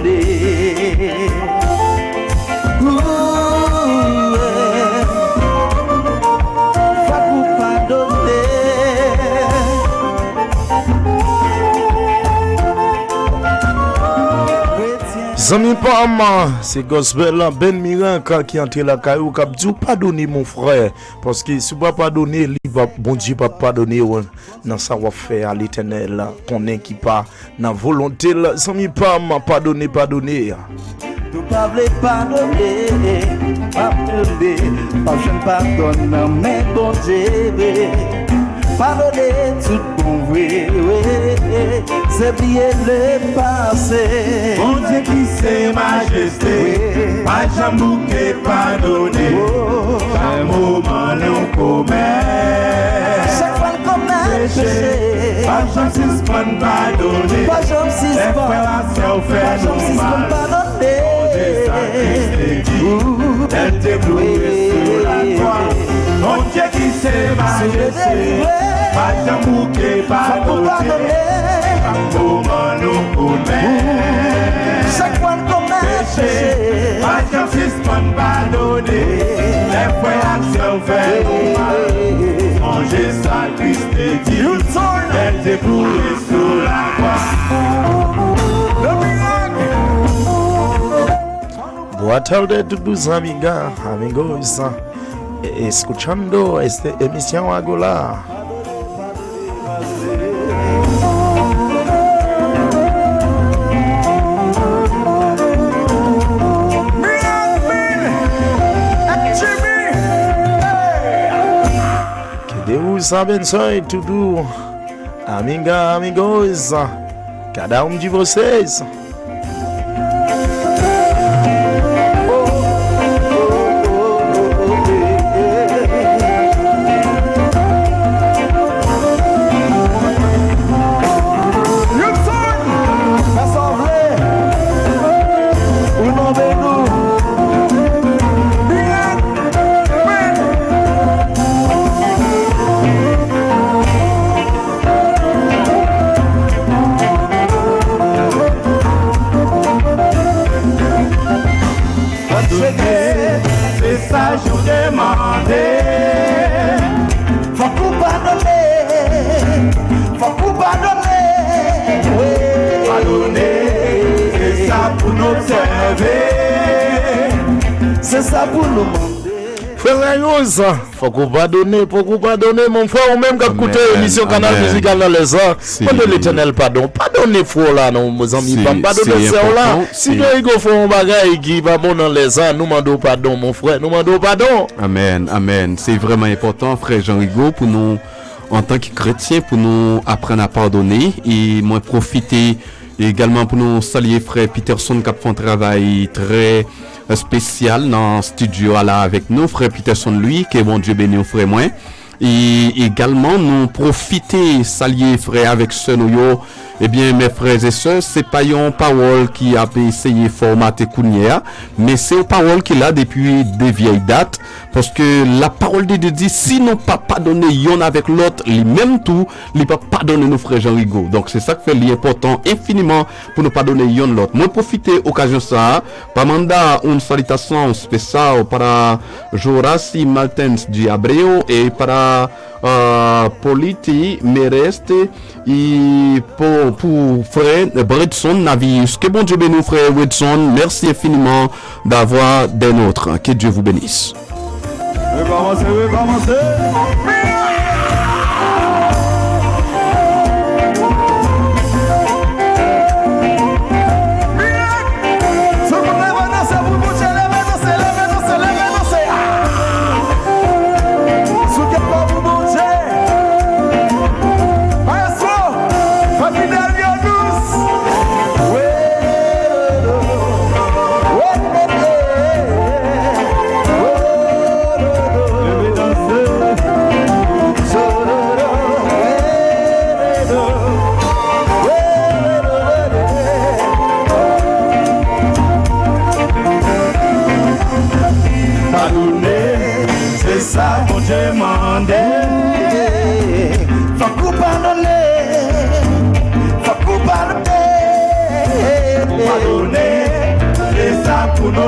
Zami Pam, c'est gospel là, Ben Miranka qui entre la caillou, qui a dit pardonner mon frère, parce que si vous ne pardonnez, bon Dieu va pardonner dans sa faire à l'éternel, qu'on est qui pas dans volonté. Zami Pam, pardonner. Nous pas pardonner, pas je pardonne, mais bon Dieu. Pardonner tout bon vrai, c'est bien le passé. Bon Dieu qui c'est majesté, pas jamais pardonner. Chaque moment nous commet, chaque fois qu'on commet péché, pas jamais suspendre pardonner. Pas jamais suspendre pardonner. Elle débrouille sur la croix. Mon Dieu qui s'est majesté, pas d'amour qui pardonner. Chaque moment nous connaît, chaque fois qu'on péché, pas de suspendre pardonner. Les frères actions fait nous mal, manger ça Christ est dit. Elle débrouille sur la croix. Boa tarde todos amigos, escuchando esta emisión Agola. Que Deus abençoe tudo, amigos, cada de vocês. C'est ça je demandais. Faut qu'on pardonner, faut qu'on pardonner. Pardonner, c'est ça pour nous observer. C'est ça pour nous demander. Frère Rose, faut qu'on pardonne, mon frère, ou même quand écouter l'émission Canal Musical dans les arts, pardonnez l'éternel pardon, pardonnez frère là, non, mes amis, pardonnez ça là. Si nous faisons un bagage qui va bon dans les arts, nous demandons pardon, mon frère, nous demandons pardon. Amen. C'est vraiment important, frère Jean-Rigaud, pour nous, en tant que chrétiens, pour nous apprendre à pardonner et moi profiter également pour nous saluer frère Peterson qui a fait un travail très spécial dans le studio là avec nous, frère Peterson lui, que bon Dieu bénisse frère moi. Et également nous profiter saluer frère avec ce nous eh bien mes frères et sœurs, c'est pas une parole qui a essayé de formater Kounia, mais c'est une parole qui là depuis des vieilles dates, parce que la parole de Dieu dit si nous pas pardonner yon avec l'autre, les même tout, les pas pardonner nos frères Jean-Rigaud. Donc c'est ça qui fait l'important infiniment pour nous pardonner yon l'autre. Moi profiter occasion ça, par mandat une salutation spéciale para Jorasi Maltens de Abreu et para Politi Mereste et pour frère Bredson Navius. Que bon Dieu bénisse frère Bredson. Merci infiniment d'avoir des nôtres. Que Dieu vous bénisse.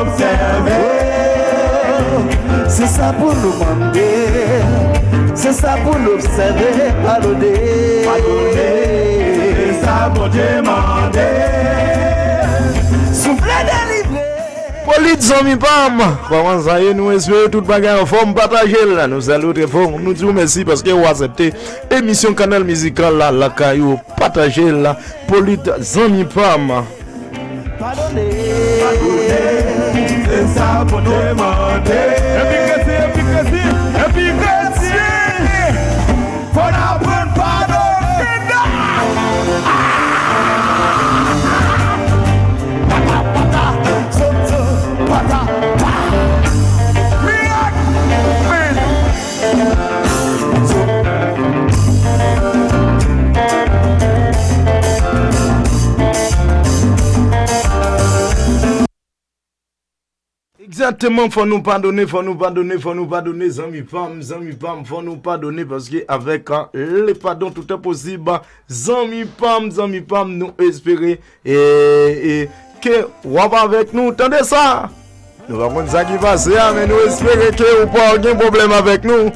observer. C'est ça pour nous demander, c'est ça pour nous observer, pardonner. C'est ça pour demander. Souffler délivrer. Police zami pam. Comment ça y est, nous espérons toute bagarre en forme partager là. Nous saluons très fort. Nous disons merci parce que vous acceptez émission Canal Musical là, la caillou partager là. Police zami pam. Pardonner. C'est ça pour demander. Efficacité. Faut apprendre pardon. Exactement, faut nous pardonner, zami pam, faut nous pardonner parce que avec le pardon tout est possible, zami pam, nous espérer et que vous avec nous, attendez ça. Nous va voir ça qui passe, mais nous espérer que vous pas aucun problème avec nous.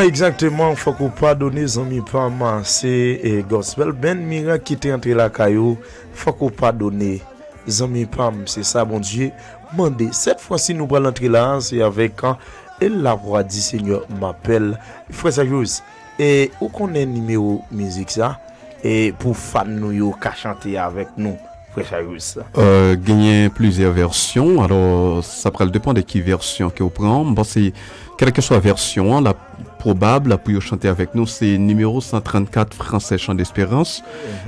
Exactement, faut qu'on pardonne zami pam, c'est gospel ben miracle qui était entre la caillou, faut qu'on pardonne zami pam, c'est ça bon Dieu. Mandez cette fois-ci nous allons entrer là, c'est avec et la voix du Seigneur m'appelle. Frère Sajous, et où connaît numéro musique ça et pour fan nous yo ka chanter avec nous. Gagner plusieurs versions, alors ça dépend de qui version que vous prenez. Bon, c'est quelle que soit la version, la probable pour chanter avec nous, c'est numéro 134 français chant d'espérance.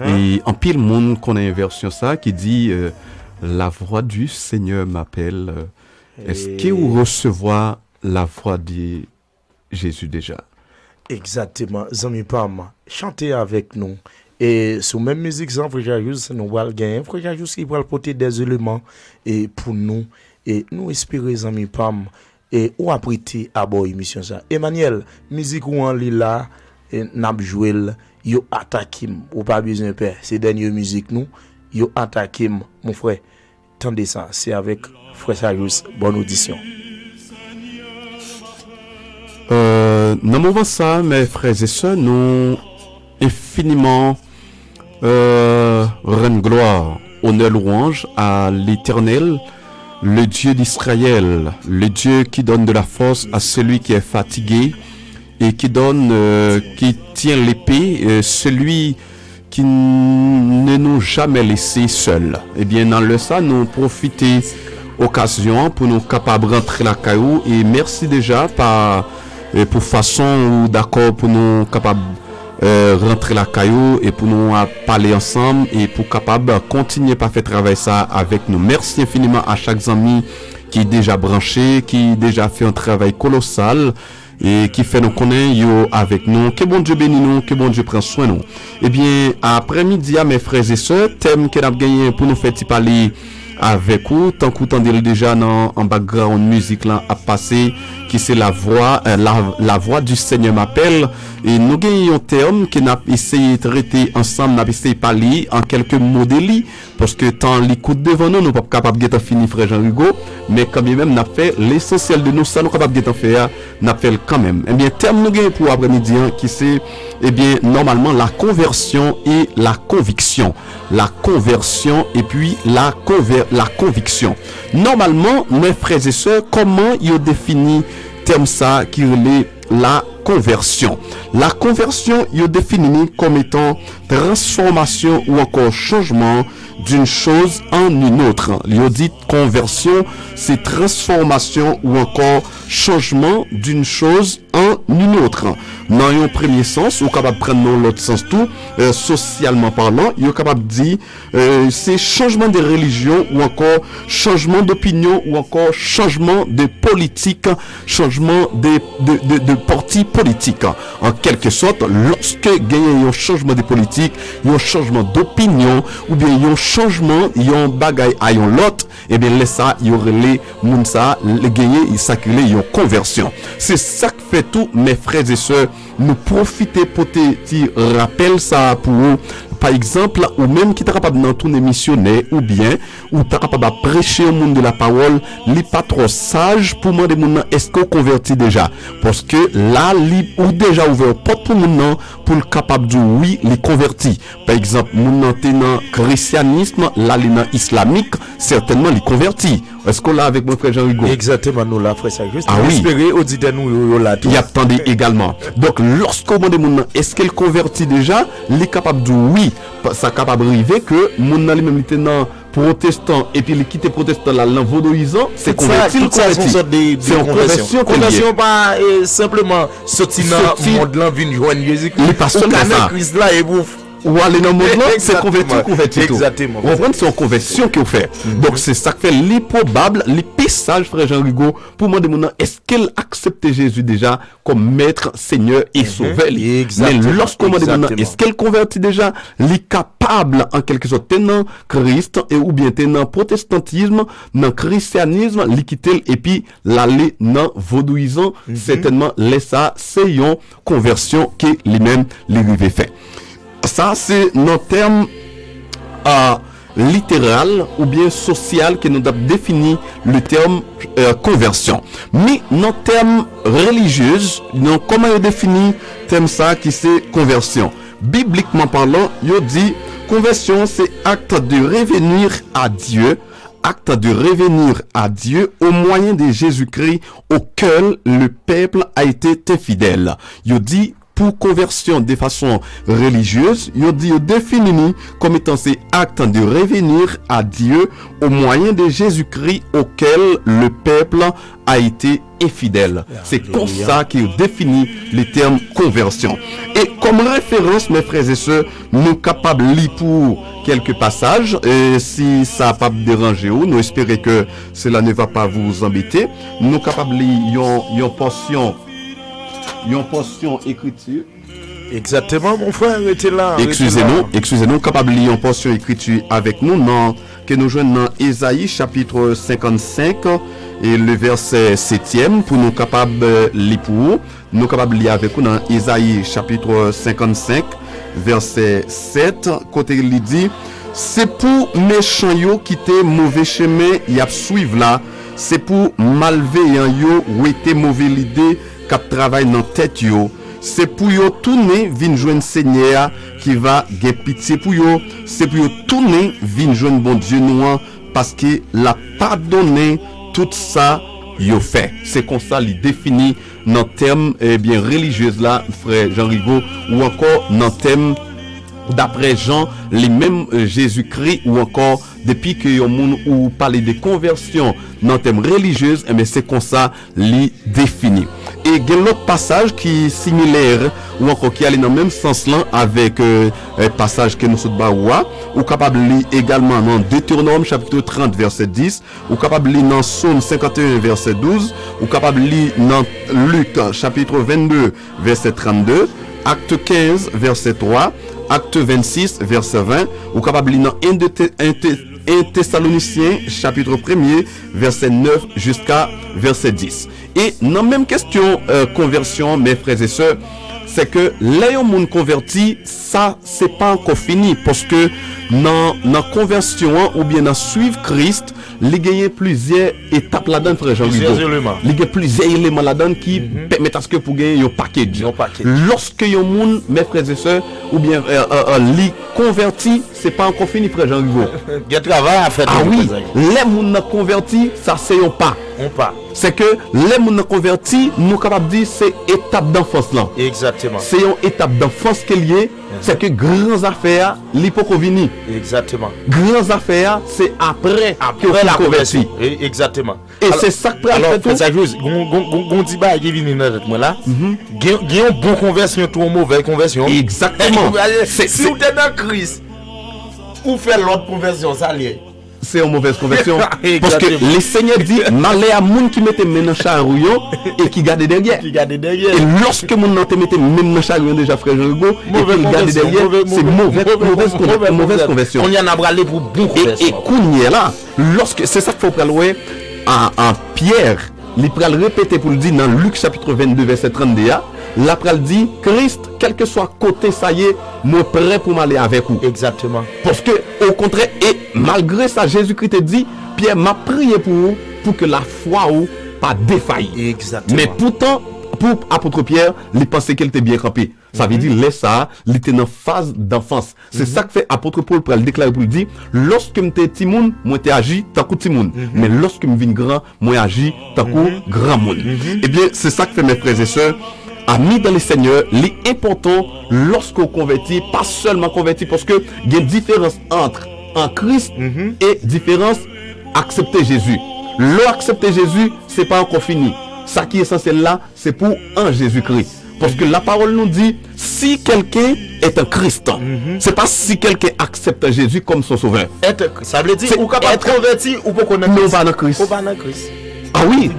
Et en pile monde connaît une version ça qui dit la voix du Seigneur m'appelle. Est-ce que vous recevez la voix de Jésus déjà? Exactement, Zami Pam, chantez avec nous. Et sur même musique, Frère Jus, nous allons gagner. Frère Jus qui va porter des éléments et pour nous. Et nous espérons, Zami Pam, et ou apprêter à bord émission ça. Emmanuel, musique ou en lila, n'a joué, yo attaqué, ou pas besoin de peur. C'est dernière musique nous, yo attaqué, mon frère. Tendez ça, c'est avec Frère Jus. Bonne audition. Dans moment ça, mes frères et sœurs, nous infiniment rendre gloire, honneur, louange à l'Éternel, le Dieu d'Israël, le Dieu qui donne de la force à celui qui est fatigué et qui donne, qui tient l'épée, celui qui ne nous jamais laissé seuls. Et bien dans le ça, nous profiter occasion pour nous capables de rentrer la caillou et merci déjà pour façon ou d'accord pour nous capables rentrer la caillou et pour nous parler ensemble et pour capable continuer à faire travail ça avec nous. Merci infiniment à chaque ami qui est déjà branché, qui déjà fait un travail colossal et qui fait nous connaître avec nous. Que bon Dieu bénisse nous, que bon Dieu prenne soin de nous. Eh bien, après-midi, mes frères et sœurs, thème que nous avons gagné pour nous faire parler avec vous, tant que vous entendez déjà en background musique là à passer, qui c'est la voix la voix du Seigneur m'appelle et nous gagnons un terme que n'a essayé de traiter ensemble, n'a essayé de parler en quelques mots de lui parce que tant l'écoute devant nous pas capable de finir frère Jean-Hugo, mais quand même n'a fait l'essentiel de nous ça nous capable de faire n'a fait quand même. Eh bien terme nous gagnons pour après-midi qui c'est normalement la conversion et la conviction. La conversion et puis la conviction. Normalement, mes frères et sœurs, comment ils définissent terme ça qui est la conversion? La conversion, ils définissent comme étant transformation ou encore changement d'une chose en une autre. Ils dit conversion, c'est transformation ou encore changement d'une chose en une autre. Dans un premier sens, ou capable de prendre l'autre sens tout, socialement parlant, il est capable de dire c'est changement de religion ou encore changement d'opinion ou encore changement de politique, changement de parti politique. En quelque sorte, lorsque il y a un changement de politique, il y a un changement d'opinion ou bien il y a un changement, il y a un bagage à l'autre, et bien laisse ça, il y aurait les moun ça, les gagner, il s'accumule, il y a une conversion. C'est ça qui fait tout, mes frères et sœurs, nous profiter pour te rappel ça pour vous. Par exemple, ou même qui est capable dans ton missionnaire ou bien ou t'es capable de prêcher au monde de la parole, li pas trop sage pour moi de moun est-ce qu'on convertit déjà parce que là li ou déjà ouvert porte pour moun pour le capable de oui les converti. Par exemple, moun dans christianisme, là li dans islamique, certainement les converti. Est-ce qu'on l'a avec mon frère Jean-Hugo? Exactement, nous là frère ça juste oui. Espérer auditeurs nous là tout. Il attendait également. Donc lorsqu'on demande moun est-ce qu'elle convertit déjà, li capable de oui, ça capable arriver que moun nan lui-même maintenant protestant et puis il quitte protestant là l'envodoisant c'est converti c'est une conversion. Conversion pas simplement sortir dans monde là vinn joindre Jésus-Christ. Il pas seulement ça. Christ là et vous ou aller dans le monde là, c'est converti. Exactement. Vous comprenez, c'est une conversion qu'il fait. Donc c'est ça qui fait l'improbable, l'épissage, frère Jean-Hugo, pour moi demander est-ce qu'elle accepte Jésus déjà comme maître, Seigneur et sauveur. Mais lorsqu'on me demande est-ce qu'elle convertit déjà, les capable en quelque sorte tenant Christ et ou bien tenant protestantisme, dans christianisme, l'équité et puis l'aller dans vaudouisant, certainement laisse ça, c'est une conversion que lui-même lui fait. Ça, c'est nos termes littéral ou bien social que nous avons défini le terme conversion. Mais nos termes religieux, nous comment on définit terme ça qui c'est conversion. Bibliquement parlant, il dit conversion c'est acte de revenir à Dieu. Acte de revenir à Dieu au moyen de Jésus-Christ auquel le peuple a été fidèle. Il dit pour conversion de façon religieuse, il définit comme étant ces actes de revenir à Dieu au moyen de Jésus-Christ auquel le peuple a été infidèle. C'est comme ça qu'il définit le terme conversion. Et comme référence, mes frères et sœurs, nous capables de lire pour quelques passages, et si ça n'a pas dérangé ou, nous espérons que cela ne va pas vous embêter. Nous capables de lire une portion écriture. Exactement, mon frère était là. Excusez-nous, capable de lire une portion écriture avec nous que nous joignons dans Ésaïe chapitre 55 et le verset 7e pour nous capables de lire pour nous capables de lire avec nous dans Ésaïe chapitre 55 verset 7 côté il dit c'est pour méchant yo qui te mauvais chemin y a suivre là, c'est pour malveillant yo ou était mauvais l'idée cap travail dans tête yo, c'est pour yo tourner vinn joindre Seigneur qui va gen pitié pour yo, c'est pour yo tourner vinn joindre bon Dieu noir parce que l'a pardonné tout ça yo fait. C'est comme ça il définit dans terme bien religieux là frère Jean-Rigaud ou encore dans terme d'après Jean les mêmes Jésus-Christ ou encore depuis que yon moun ou parler de conversion dans thème religieuse mais c'est comme ça li défini. Et il y a l'autre passage qui est similaire ou encore qui allait dans le même sens là avec passage que nous sommes baoua ou capable lire également dans Deutéronome chapitre 30 verset 10 ou capable lire dans Psaume 51 verset 12 ou capable lire dans Luc chapitre 22 verset 32, Acte 15 verset 3, Acte 26 verset 20 ou capable lire dans 1 Thessaloniciens chapitre 1er verset 9 jusqu'à verset 10. Et dans la même question conversion, mes frères et sœurs, c'est que les gens convertis, ça, c'est pas encore fini. Parce que dans la conversion ou bien dans suivre Christ, il y a plusieurs étapes là-dedans, frère Jean-Rigo. Il y a plusieurs éléments là-dedans qui permettent à ce que pour gagner un package. Lorsque les gens, mes frères et sœurs, ou bien les convertis, c'est pas encore fini, frère Jean-Rigo. Il y a travail à faire. Ah oui, les gens convertis, ça c'est un pas. C'est que les gens convertis, nous sommes capables de dire c'est étape d'enfance là. Exactement. C'est une étape d'enfance qu'il y a. C'est que grandes affaires, l'hypocrisie. Exactement. Grandes affaires, c'est après la conversion. Exactement. Et c'est ça que alors fait ça juste gon dit ba qui vient dans tête moi là. Gagne bon conversion tout mauvaise conversion. Exactement. Si vous êtes dans Christ, ou faire l'autre conversion ça lié. C'est une mauvaise conversion. Parce que le Seigneur dit malheur à moun qui mette même dans chariot et qui garde derrière. Et lorsque moun te mette même dans chariot déjà frère Jean-Rigo et qui garde derrière, c'est mauvaise conversion. On y en a bralé pour bon conversion. Et Kounia là, lorsque c'est ça qu'il faut prélouer en Pierre, il peut le répéter pour le dire dans Luc chapitre 22 verset 32. Là, il dit Christ, quel que soit côté ça y est, moi prêt pour m'aller avec vous. Exactement. Parce que au contraire, et malgré ça, Jésus-Christ te dit, Pierre m'a prié pour vous, pour que la foi ou pas défaille. Exactement. Mais pourtant, pour apôtre Pierre, il pensait qu'il était bien campé. Ça veut dire, laisse ça, il était dans phase d'enfance. C'est ça que fait apôtre Paul pour le déclarer pour le dire, lorsque j'étais petit monde, moi j'étais agi tant que petit monde. Mais lorsque je viens grand, moi agi tant que grand monde. Eh bien, c'est ça que fait mes frères et sœurs. Amis dans le Seigneur, l'important lorsqu'on convertit, pas seulement converti, parce que il y a une différence entre en Christ et différence accepter Jésus. Accepter Jésus, c'est pas encore fini. Ça qui est essentiel là, c'est pour un Jésus-Christ. Parce que la parole nous dit, si quelqu'un est un Christ, c'est pas si quelqu'un accepte Jésus comme son sauveur. Ça veut dire ou capable être converti ou pas connaître Christ. Non, pas dans Christ. Ou pas dans Christ. Ah oui,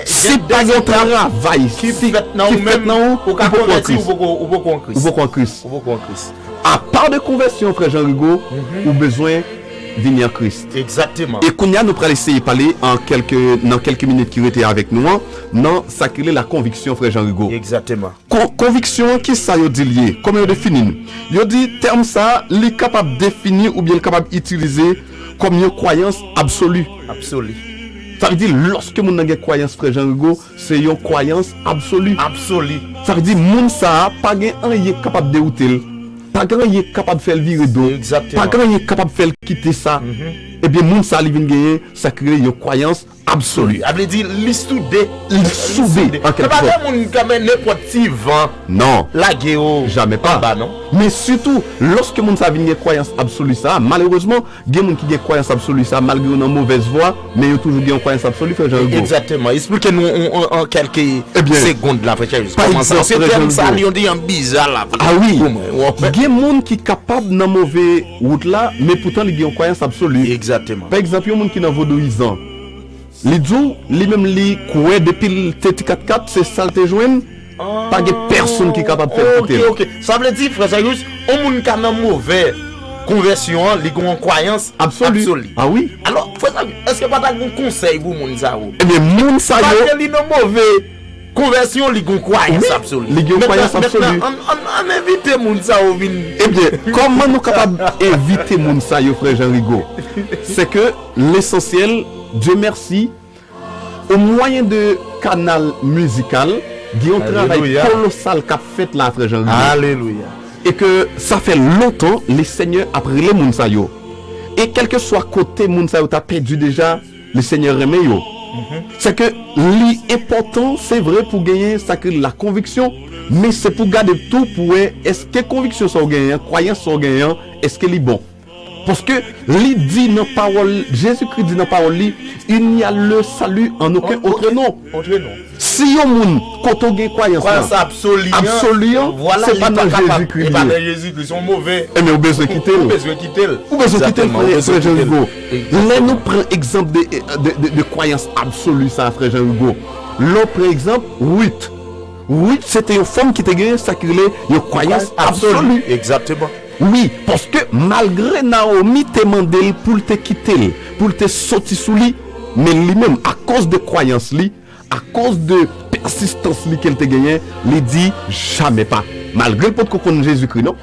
c'est pas un travail qui fait maintenant ou pas converti ou pas en Christ. À part de conversion, frère Jean-Rigo, ou besoin venir en Christ. Exactement. Et Kounia nous allons essayer de parler dans quelques minutes qui étaient avec nous, non, ça crée la conviction, frère Jean-Rigo. Exactement. Conviction, qui ça y dit lié? Comment il définit? Il dit terme ça, il est capable de définir ou bien capable d'utiliser comme une croyance absolue. Absolue. Ça veut dire, lorsque mon a une croyance, frère Jean-Rigo, c'est une croyance absolue. Absolue. Ça veut dire, mon ça, pas un est capable de dérouter, pas un est capable de faire virer d'eau, pas un est capable de faire quitter ça. Et bien, mon ça, il vient gagner, ça crée une croyance absolue. Ça veut dire, l'issoudé. L'issoudé. En quelque sorte. C'est pas mon quand même n'importe qui vent. Non. La guéo. Jamais pas. Bah non. Mais surtout, lorsque mon ça vient une croyance absolue, ça, malheureusement, il y a des gens qui ont une croyance absolue, ça, malgré une mauvaise voie, mais il y a toujours une croyance absolue, frère Jean-Rigo. Exactement. Expliquez-nous en quelques secondes là, frère Jean-Rigo. Par exemple, c'est comme ça, on dit un bizarre là. Ah oui. Il y a des gens qui sont capables dans mauvaise route là, mais pourtant, ils ont une croyance absolue. Exactement. Par exemple, il y a des gens qui sont vaudouisants. Les jours, les mêmes les couets depuis le T4-4, c'est ça te joindre. Pas de personne qui est capable de faire quitter. Ok. Ça veut dire, frère Jean-Rigo, on moun kana mauvais conversion, les ont croyance absolue. Ah oui. Alors, est-ce que pas un conseil pour moun ça ou? Eh bien, moun ça yo. Pas de mauvais conversion, les ont croyance absolue. Les ont croyance absolue. On invite moun ça ou vin. Eh bien, comment nous capable éviter moun ça yo, frère Jean-Rigo? C'est que l'essentiel, Dieu merci, au moyen de canal musical, il y a un travail colossal qu'a fait là, frère Jean-Rigo. Alléluia. Et que ça fait longtemps, les seigneurs après les Mounsayo. Et quel que soit côté Mounsayo, tu as perdu déjà, les seigneurs aimés yo. C'est que l'important, c'est vrai pour gagner ça que la conviction, mais c'est pour garder tout pour est-ce que conviction sont gagnant, croyance sont gagnant, est-ce qu'elle est bon? Parce que il dit dans parole, Jésus-Christ dit dans parole, il n'y a le salut en aucun autre nom. Si on moun quand on gagne croyance absolue, voilà, c'est pas dans Jésus-Christ. C'est pas dans Jésus-Christ, sont mauvais. Mais on besoin quitter. On besoin quitter. On besoin quitter frère Jean-Hugo. Là nous prenons exemple de croyance absolue ça frère Jean-Hugo. L'autre par exemple, Ruth, c'était une femme qui était gagnée sacrée, une croyance absolue. Exactement. Oui, parce que malgré Naomi te demandé pour te quitter, pour te sortir sous lui, mais lui-même, à cause de croyance, lui, à cause de persistance qu'elle te gagné, il dit jamais pas. Malgré le pot qu'on connaît Jésus-Christ, non?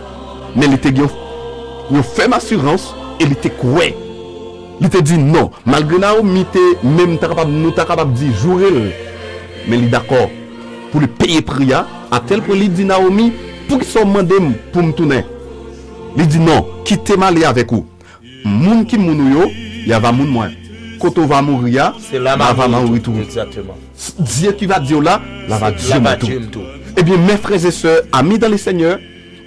Mais il te gagné, il fait ma assurance et il te croit. Il te dit non. Malgré Naomi, même nous t'as capable de dire jouer. Mais il est d'accord pour le payer prix à tel point il dit Naomi pour qu'il soit demandé pour me tourner. Il dit non, quittez mal avec vous. Moun qui moun yo, il y a va moun moins. Quand on va mourir, c'est là va mourir tout. Exactement. Dieu qui va dire là, là va Dieu tout. Eh bien mes frères et sœurs, amis dans le Seigneur,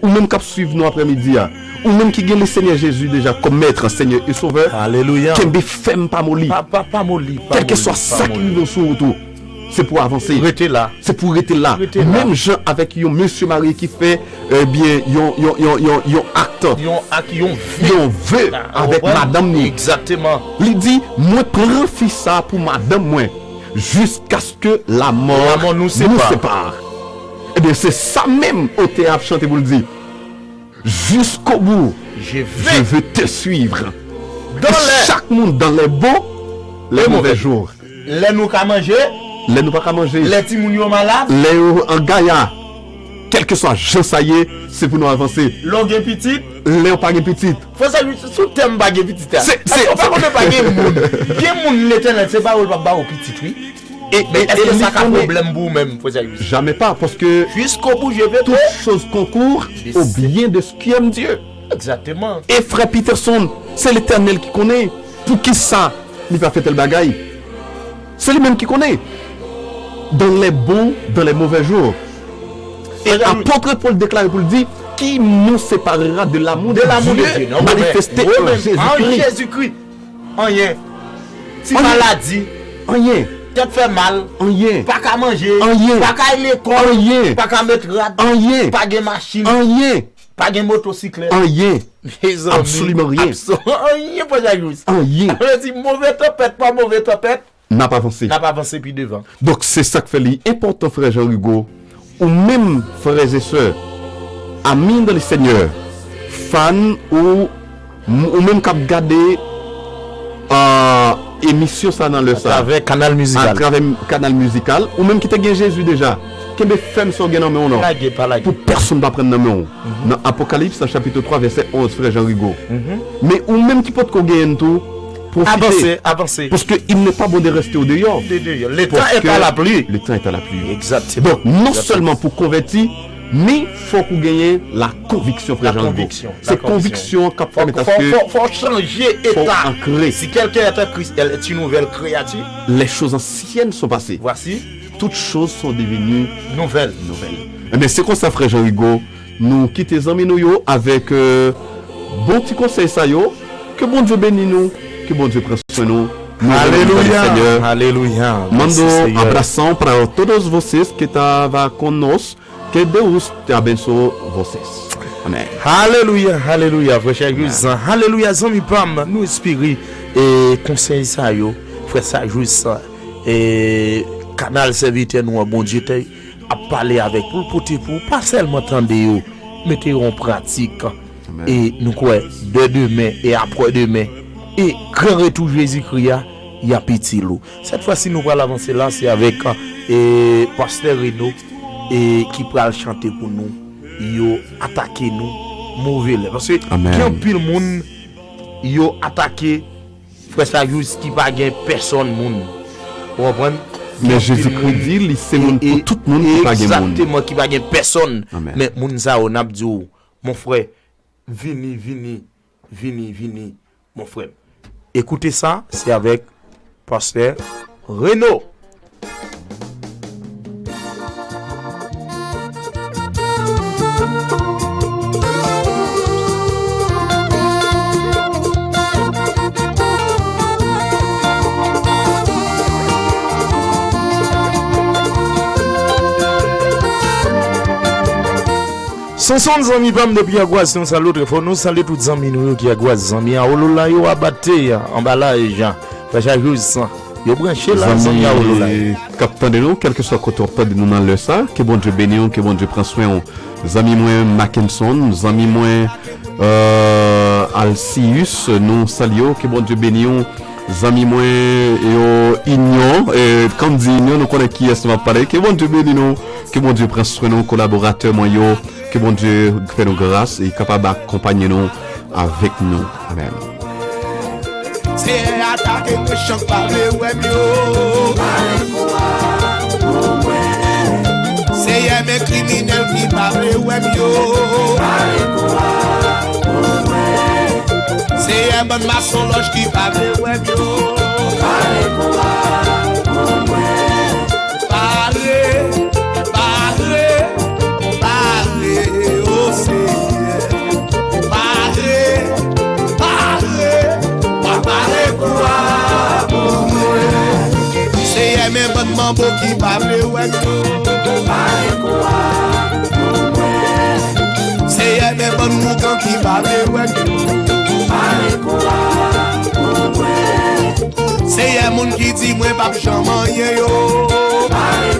ou même qui suivent nous après-midi, ou même qui gagne le Seigneur Jésus déjà comme maître, Seigneur et sauveur. Alléluia. Qui ne fait pas molli. Pas molli. Quel que soit ça qui nous sur autour. C'est pour avancer. Rester là. C'est pour rester là. Même gens avec un monsieur marié qui fait bien yon acte. Yon veut avec madame nous. Exactement. Il dit moi prends fils ça pour madame moi jusqu'à ce que la mort nous sépare. Et bien c'est ça même au théâtre chanté pour le dire. Jusqu'au bout. Je veux te suivre. Chaque monde dans les bons, les mauvais jours. Les nous qu'à manger. Les nous pas qu'à manger. Les petits mounions malades. Les en gaïa. Quel que soit, je ça y est, c'est pour nous avancer. Longue et petite. Les pas petite. Faut ça sous thème bague petite. C'est pas qu'on ne pas gagne monde. Gagne monde l'éternel, c'est pas au petit oui. Mais est-ce que ça a un problème pour vous-même? Jamais pas, parce que jusqu'au bout, je vais toute chose concourt au bien de ce qui aime Dieu. Exactement. Et frère Peterson, c'est l'éternel qui connaît. Pour qui ça, il va faire tel bagaille? C'est lui-même qui connaît. Dans les bons, dans les mauvais jours. Et l'apôtre Paul déclare pour le dire qui nous séparera de l'amour de Dieu manifesté en Jésus-Christ. Rien. Si maladie. Rien. Tête fait mal. Rien. Pas qu'à manger. Rien. Pas qu'à l'école. Rien. Pas qu'à mettre rad. Rien. Pas de machine. Rien. Pas de motocyclette. Rien. Absolument rien. Rien pour ça. Rien. On dit mauvais tempête, pas mauvais tempête. N'a pas avancé. N'a pas avancé puis devant. Donc c'est ça que fait l'important frère Jean-Hugo. Ou même frères et sœurs, amis dans le Seigneur, fans ou même qui regardé émission ça dans le ça. Avec canal musical. À travers canal musical, ou même qui t'a gagné Jésus déjà. Quelle femme sont gagnées dans non? Pour personne va prendre dans dans Apocalypse chapitre 3 verset 11 frère Jean-Hugo. Mais ou même qui peut gagner tout. Avancer. Parce qu'il n'est pas bon de rester au dehors. Le temps est à la pluie. Le temps est à la pluie. Exactement. Donc, non seulement pour convertir, mais il faut qu'on gagne la conviction, frère Jean-Hugo. C'est conviction qu'il faut changer état. Ancrer. Si quelqu'un est en Christ, elle est une nouvelle créature. Les choses anciennes sont passées. Voici. Toutes choses sont devenues nouvelles. Mais c'est comme ça, frère Jean-Hugo. Nous quittons les amis nous avec bon petit conseil ça yo. Que bon Dieu bénisse nous. Que bon Dieu prenne soin de nous. Aleluia. Aleluia. Mando abração para todos vocês que estavam conosco. Que Deus te abençoe vocês. Amen. Alléluia. Alléluia. Frère Jésus. Alléluia. Zami pam. Nous espérons et conseil ça yo. Frère ça juste et canal serviteur nous bon Dieu a parlé avec pour pas seulement entendre yo, mettez en pratique. Et nous quoi de demain et après demain. Et grand retour Jésus-Christ, il y a petit loup. Cette fois-ci, nous allons avancer là, c'est avec Pasteur Reno et qui va chanter pour nous. Il a attaqué nous, mauvais. Parce que quand pile monde, il a attaqué, frère Sajus qui va gagner personne. Vous comprenez? Mais Jésus-Christ dit, c'est pour tout le monde qui va gagner. Exactement, qui va gagner personne. Mais moun ça, on a dit, mon frère, vini, mon frère. Écoutez ça, c'est avec Pasteur Reno. Sanson amis pam depuis Aguas, nous saluons très fort, nous saluons tous les amis nous qui Aguas, amis à Olola yo abatté emballage Jean. Frère Jus, yo branché là amis à Olola. Capitaine de nous, quel que soit côté de nous dans le ça, que bon Dieu bénisse, que bon Dieu prenne soin. Amis moi Mackinson, amis moi Alcius, nous saluons, que bon Dieu bénisse amis moi yo ignon comme dit ignon nous connaît qui est va parler que bon Dieu bénisse nous que bon Dieu prenne soin de nos collaborateurs moi yo que bon Dieu fait nous grâce et capable d'accompagner nous avec nous amen. C'est attaquer que choc parler ouais yo c'est mes criminels qui parlent ouais yo c'est un bon maçon loge qui parle ouais yo parler oh Seigneur parler quoi pour moi c'est un bon mambo qui parle ouais yo c'est un bon mouton qui parle ouais c'est un monde qui dit moi pas jamais yo parler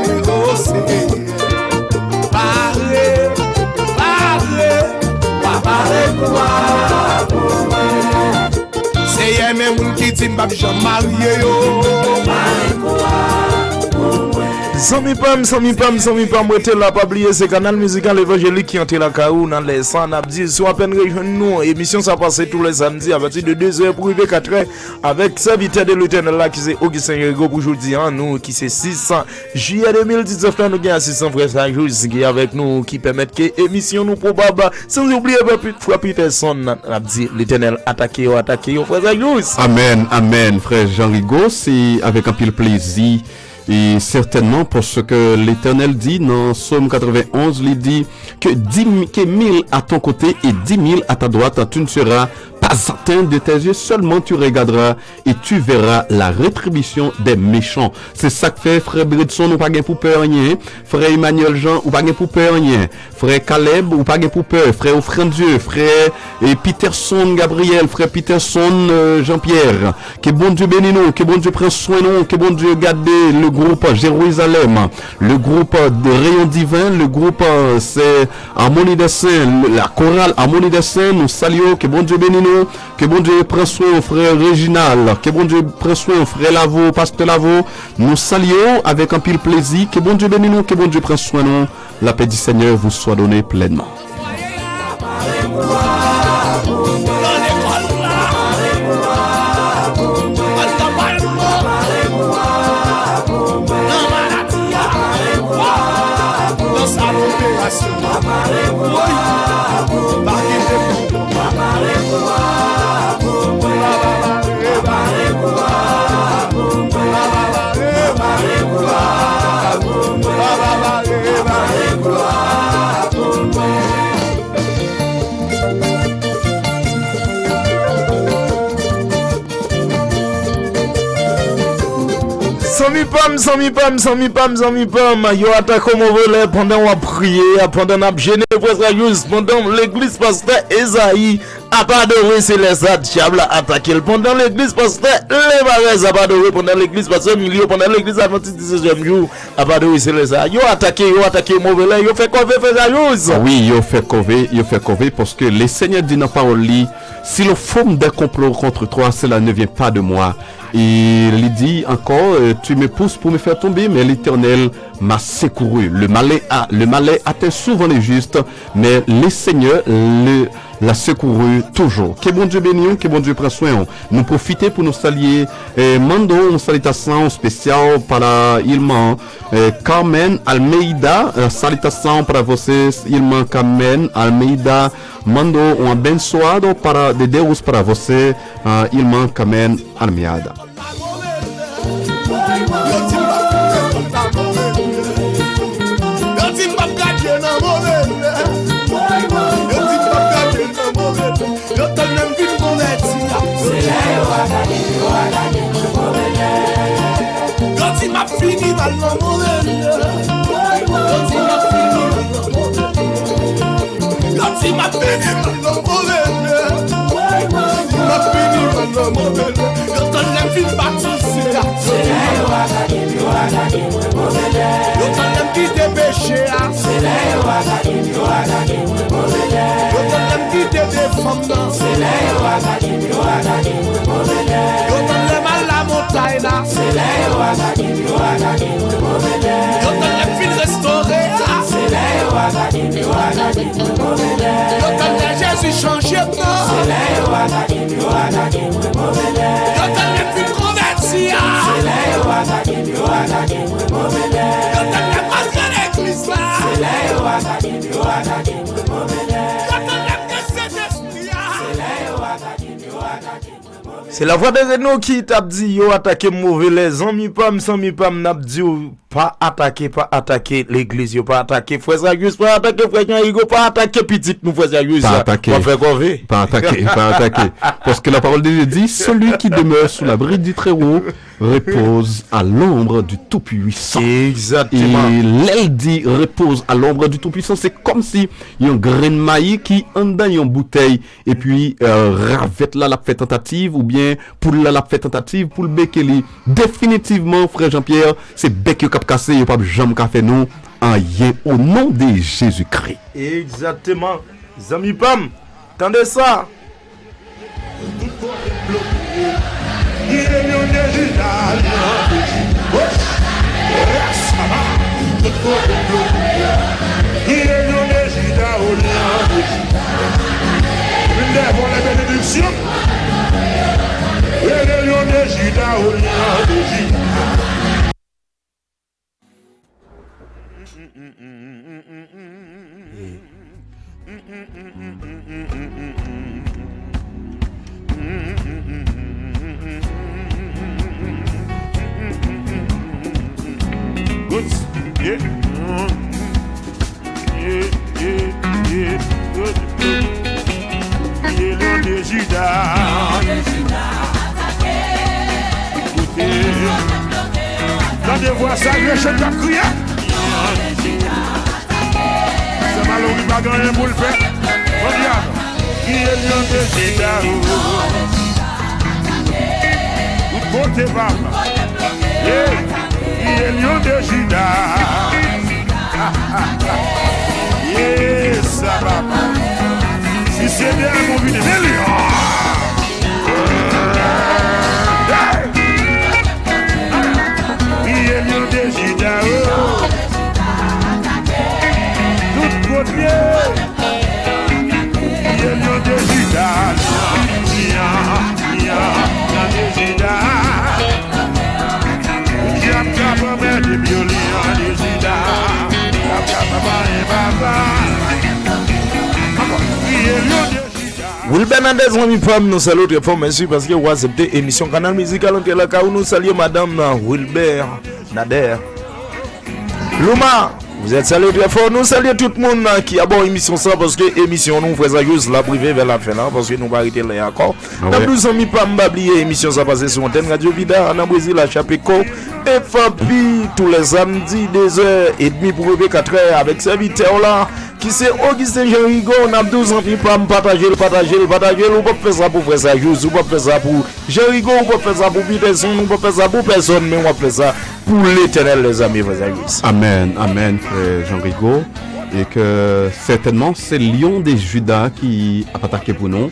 oh Seigneur parler quoi c'est un monde qui dit pas jamais yo Sami pam, rete la pas oublier c'est canal musical évangélique qui entre la caou dans les sans n'a dit soit à peine région nous émission ça passe tous les samedis à partir de 2h pour arriver 4h avec serviteur de l'Éternel là qui c'est Augustin Rigo pour aujourd'hui nous qui c'est 600 juillet 2019 là nous gagne assistant frère Sajou qui avec nous qui permettent que émission nous probable sans oublier frère Peterson n'a dit l'Éternel attaquer frère Sajou. Amen frère Jean Rigo c'est avec un pile plaisir. Et certainement parce que l'Éternel dit dans Psaume 91, il dit que 1000 à ton côté et 10 000 à ta droite, tu ne seras pas atteint de tes yeux, seulement tu regarderas et tu verras la rétribution des méchants. C'est ça que fait frère Bredson, ou pas gain pour peur rien, frère Emmanuel Jean, ou pas gain pour peur rien, frère Caleb, ou pas gain pour peur, frère Offrande Dieu, frère Peterson Gabriel, frère Peterson Jean-Pierre, que bon Dieu bénisse nous, que bon Dieu prenne soin nous, que bon Dieu garde le groupe Jérusalem, le groupe de Rayon Divin, le groupe c'est Harmonie des Saints, la chorale Harmonie des Saints, nous saluons, que bon Dieu bénisse nous, que bon Dieu prenne soin au frère Réginal, que bon Dieu prenne soin au frère Lavo, pasteur Lavo, nous saluons avec un pile plaisir, que bon Dieu bénisse nous, que bon Dieu prenne soin nous, la paix du Seigneur vous soit donnée pleinement. Sami pam, yo attaque comme on veut pendant on a prié, pendant on a gêné pendant l'église pasteur Esaïe a pas adoré c'est les diable attaqué pendant l'église pasteur les barres a pas adoré pendant l'église pasteur milieu pendant l'église adventiste 16e jour a pas adoré c'est les yo attaqué mauvais yo fait cover oui yo fait cover parce que le Seigneur dit dans parole li si l'on forme des complots contre toi cela ne vient pas de moi. Et il dit encore, tu me pousses pour me faire tomber, mais l'Éternel m'a secouru. Le malin atteint souvent les justes, mais le Seigneur l'a secouru toujours. Que bon Dieu bénisse, que bon Dieu prenne soin. Nous profitons pour nous saluer. Mandons une salutation spéciale para Ilman Carmen Almeida. Salutation para vocês, Ilman Carmen Almeida. Mando um abençoado de Deus para você, Ilman Carmen Almeida. Yo Yo t'as les fils restaurés. C'est là yo t'as les Jésus changé de nom. C'est là yo t'as les fils convertis. C'est là yo t'as les masques de l'église là. C'est là yo c'est la voix de Renault qui t'a dit yo attaquer mauvais les amis pam sans mi pam n'a dit pas attaquer l'église yo pas attaquer frère Zayus pas attaquer frère Jean-Hugo pas attaquer petit nous frère Zayus pas attaquer pas attaquer parce que la parole de Dieu dit celui qui demeure sous l'abri du Très-Haut repose à l'ombre du Tout-Puissant. Exactement. Et l'aile dit repose à l'ombre du Tout-Puissant, c'est comme si il y a un grain de maïs qui en dans une bouteille et puis ravette là la fait tentative ou bien pour la fait tentative pour le bec définitivement frère Jean-Pierre c'est bec qui cap cassé il pas jamais café nous en rien au nom de Jésus-Christ. Exactement. Zami pam, tendez ça. Pour la bénédiction, et le lion de Juda au lion de Juda. Good, yeah, good. Le lion de Juda, écoutez, tendez-vous à ça, je chante la prière. C'est malheureux, il va gagner pour le faire. Regarde, qui est le lion de Juda? Vous portez femme. Qui est le lion de Juda? Yes, ça va. Si c'est bien mon vie de lion. Qui est le lion de Juda? Tout côté. Qui est le lion de Juda? Lion de Juda. Qui a capable de violon de Juda? Wilber Nandez, ami pam, nous saluons très fort, merci parce que vous acceptez l'émission Canal Musical entre la où nous saluons madame Wilber Nader. Luma, vous êtes salué très fort, nous saluons tout le monde qui a bon émission ça parce que émission nous faisons juste la privée vers la fin là parce que nous va arrêter là encore. Nous sommes pas m'oublier émission ça passé sur antenne Radio Vida en Brésil à Chapeco et Fabi tous les samedis 2h30 pour 4h avec serviteur là qui c'est Augustin Jean-Hugo, on a 12 ans pas partager, ou pas faire ça pour faire ça juste, ou pas faire ça pour Jean-Hugo, ou pas faire ça pour Peterson, ou pas faire ça pour personne, mais on va faire ça pour l'Éternel les amis, frère. Amen, amen frère Jean-Hugo, et que certainement c'est Lion de Juda qui a attaqué pour nous,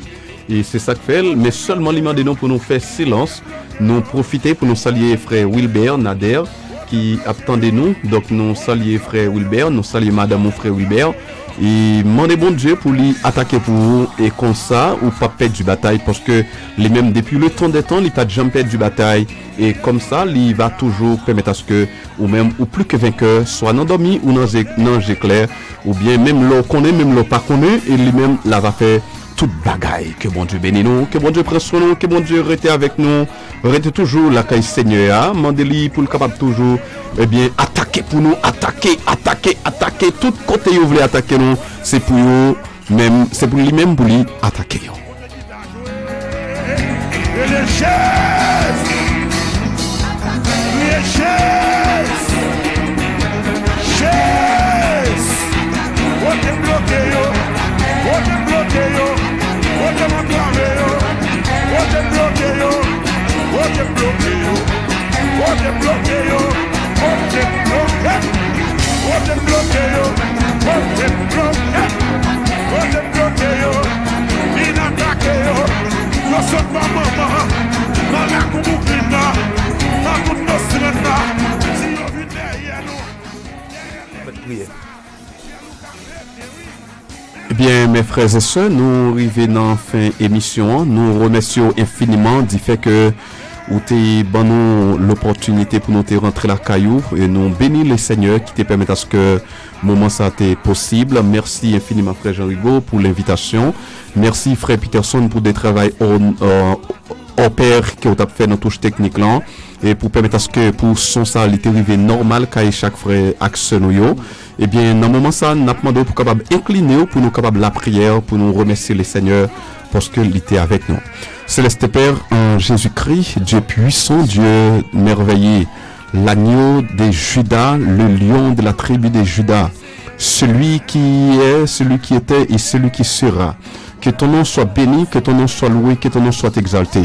et c'est ça que fait, mais seulement les de nous pour nous faire silence, nous profiter pour nous saluer frère Wilber Nader, qui attendait nous, donc nous saluons frère Wilber, nous saluons madame mon frère Wilber, et demandez bon Dieu pour lui attaquer pour vous, et comme ça, ou pas perdre du bataille, parce que les mêmes depuis le temps des temps, il pas jamais perdu du bataille, et comme ça, il va toujours permettre à ce que, ou même, ou plus que vainqueur, soit endormi ou dans éclair, ou bien même l'on connaît, même l'on pas connaît, et lui-même, là va faire toute bagaille. Que bon Dieu bénisse nous, que bon Dieu prenne soin nous, que bon Dieu reste avec nous, reste toujours la caille Seigneur, mandez-lui pour le capable toujours, eh bien, attaquer pour nous, attaquer, tout côté vous voulez attaquer nous, c'est pour vous, même, c'est pour lui-même pour lui attaquer. bien, mes frères et sœurs, nous arrivons dans la fin émission. Nous remercions infiniment du fait que vous avez donné l'opportunité pour nous de rentrer la caillou et nous bénissons le Seigneur qui te permet à ce que le moment ça été possible. Merci infiniment frère Jean-Rigaud pour l'invitation. Merci frère Peterson pour le travail au père qui a fait nos touches techniques là et pour permettre à ce que pour son ça il arrivé normal qu'à chaque frère action nous. Et bien dans le moment ça nous demandé pour capable incliner pour nous capable la prière pour nous remercier le Seigneur parce que il était avec nous. Céleste Père en Jésus-Christ, Dieu puissant, Dieu merveilleux, l'agneau de Judas, le lion de la tribu de Judas, celui qui est, celui qui était et celui qui sera. Que ton nom soit béni, que ton nom soit loué, que ton nom soit exalté.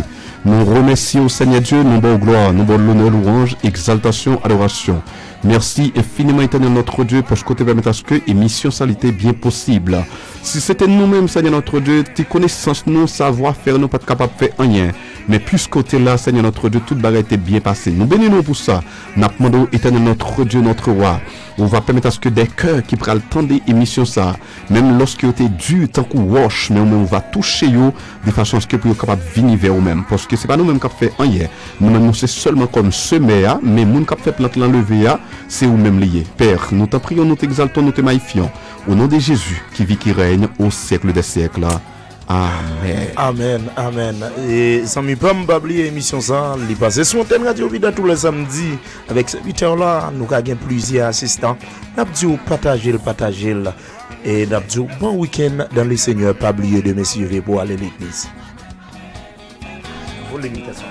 Nous remercions Seigneur Dieu, nous bon gloire, nous bon l'honneur, louange, exaltation, adoration. Merci infiniment éternel notre Dieu parce que tu permets à ce que émission salité bien possible. Si c'était nous-mêmes Seigneur notre Dieu, tes connaissances, nous, savoir-faire, nous pas capable de faire rien. Mais puisque tu es là Seigneur notre Dieu, toute bagarre était bien passée. Nous bénissons pour ça. Nous demandons éternel notre Dieu, notre roi. On va permettre à ce que des cœurs qui prennent le temps d'émission ça, même lorsque tu es dû tant qu'on wash, mais on va toucher eux de façon à ce que pour capable venir vers eux-mêmes. Parce que c'est pas nous-mêmes qui fait rien. Nous c'est seulement comme semer, mais nous qui fait plante l'enlever, c'est eux-mêmes liés. Père, nous t'en prions, nous t'exaltons, nous te magnifions. Au nom de Jésus, qui vit, qui règne au siècle des siècles. Amen. Amen, amen. Et ça me pas m'oublier émission ça, il passe sur Antenne Radio Vida tous les samedis avec ce 8 heures là, nous avons plusieurs assistants. N'abdou partager et n'abdou bon week-end dans le Seigneur, pas oublier de me suivre pour aller à l'église. Pour l'imitation.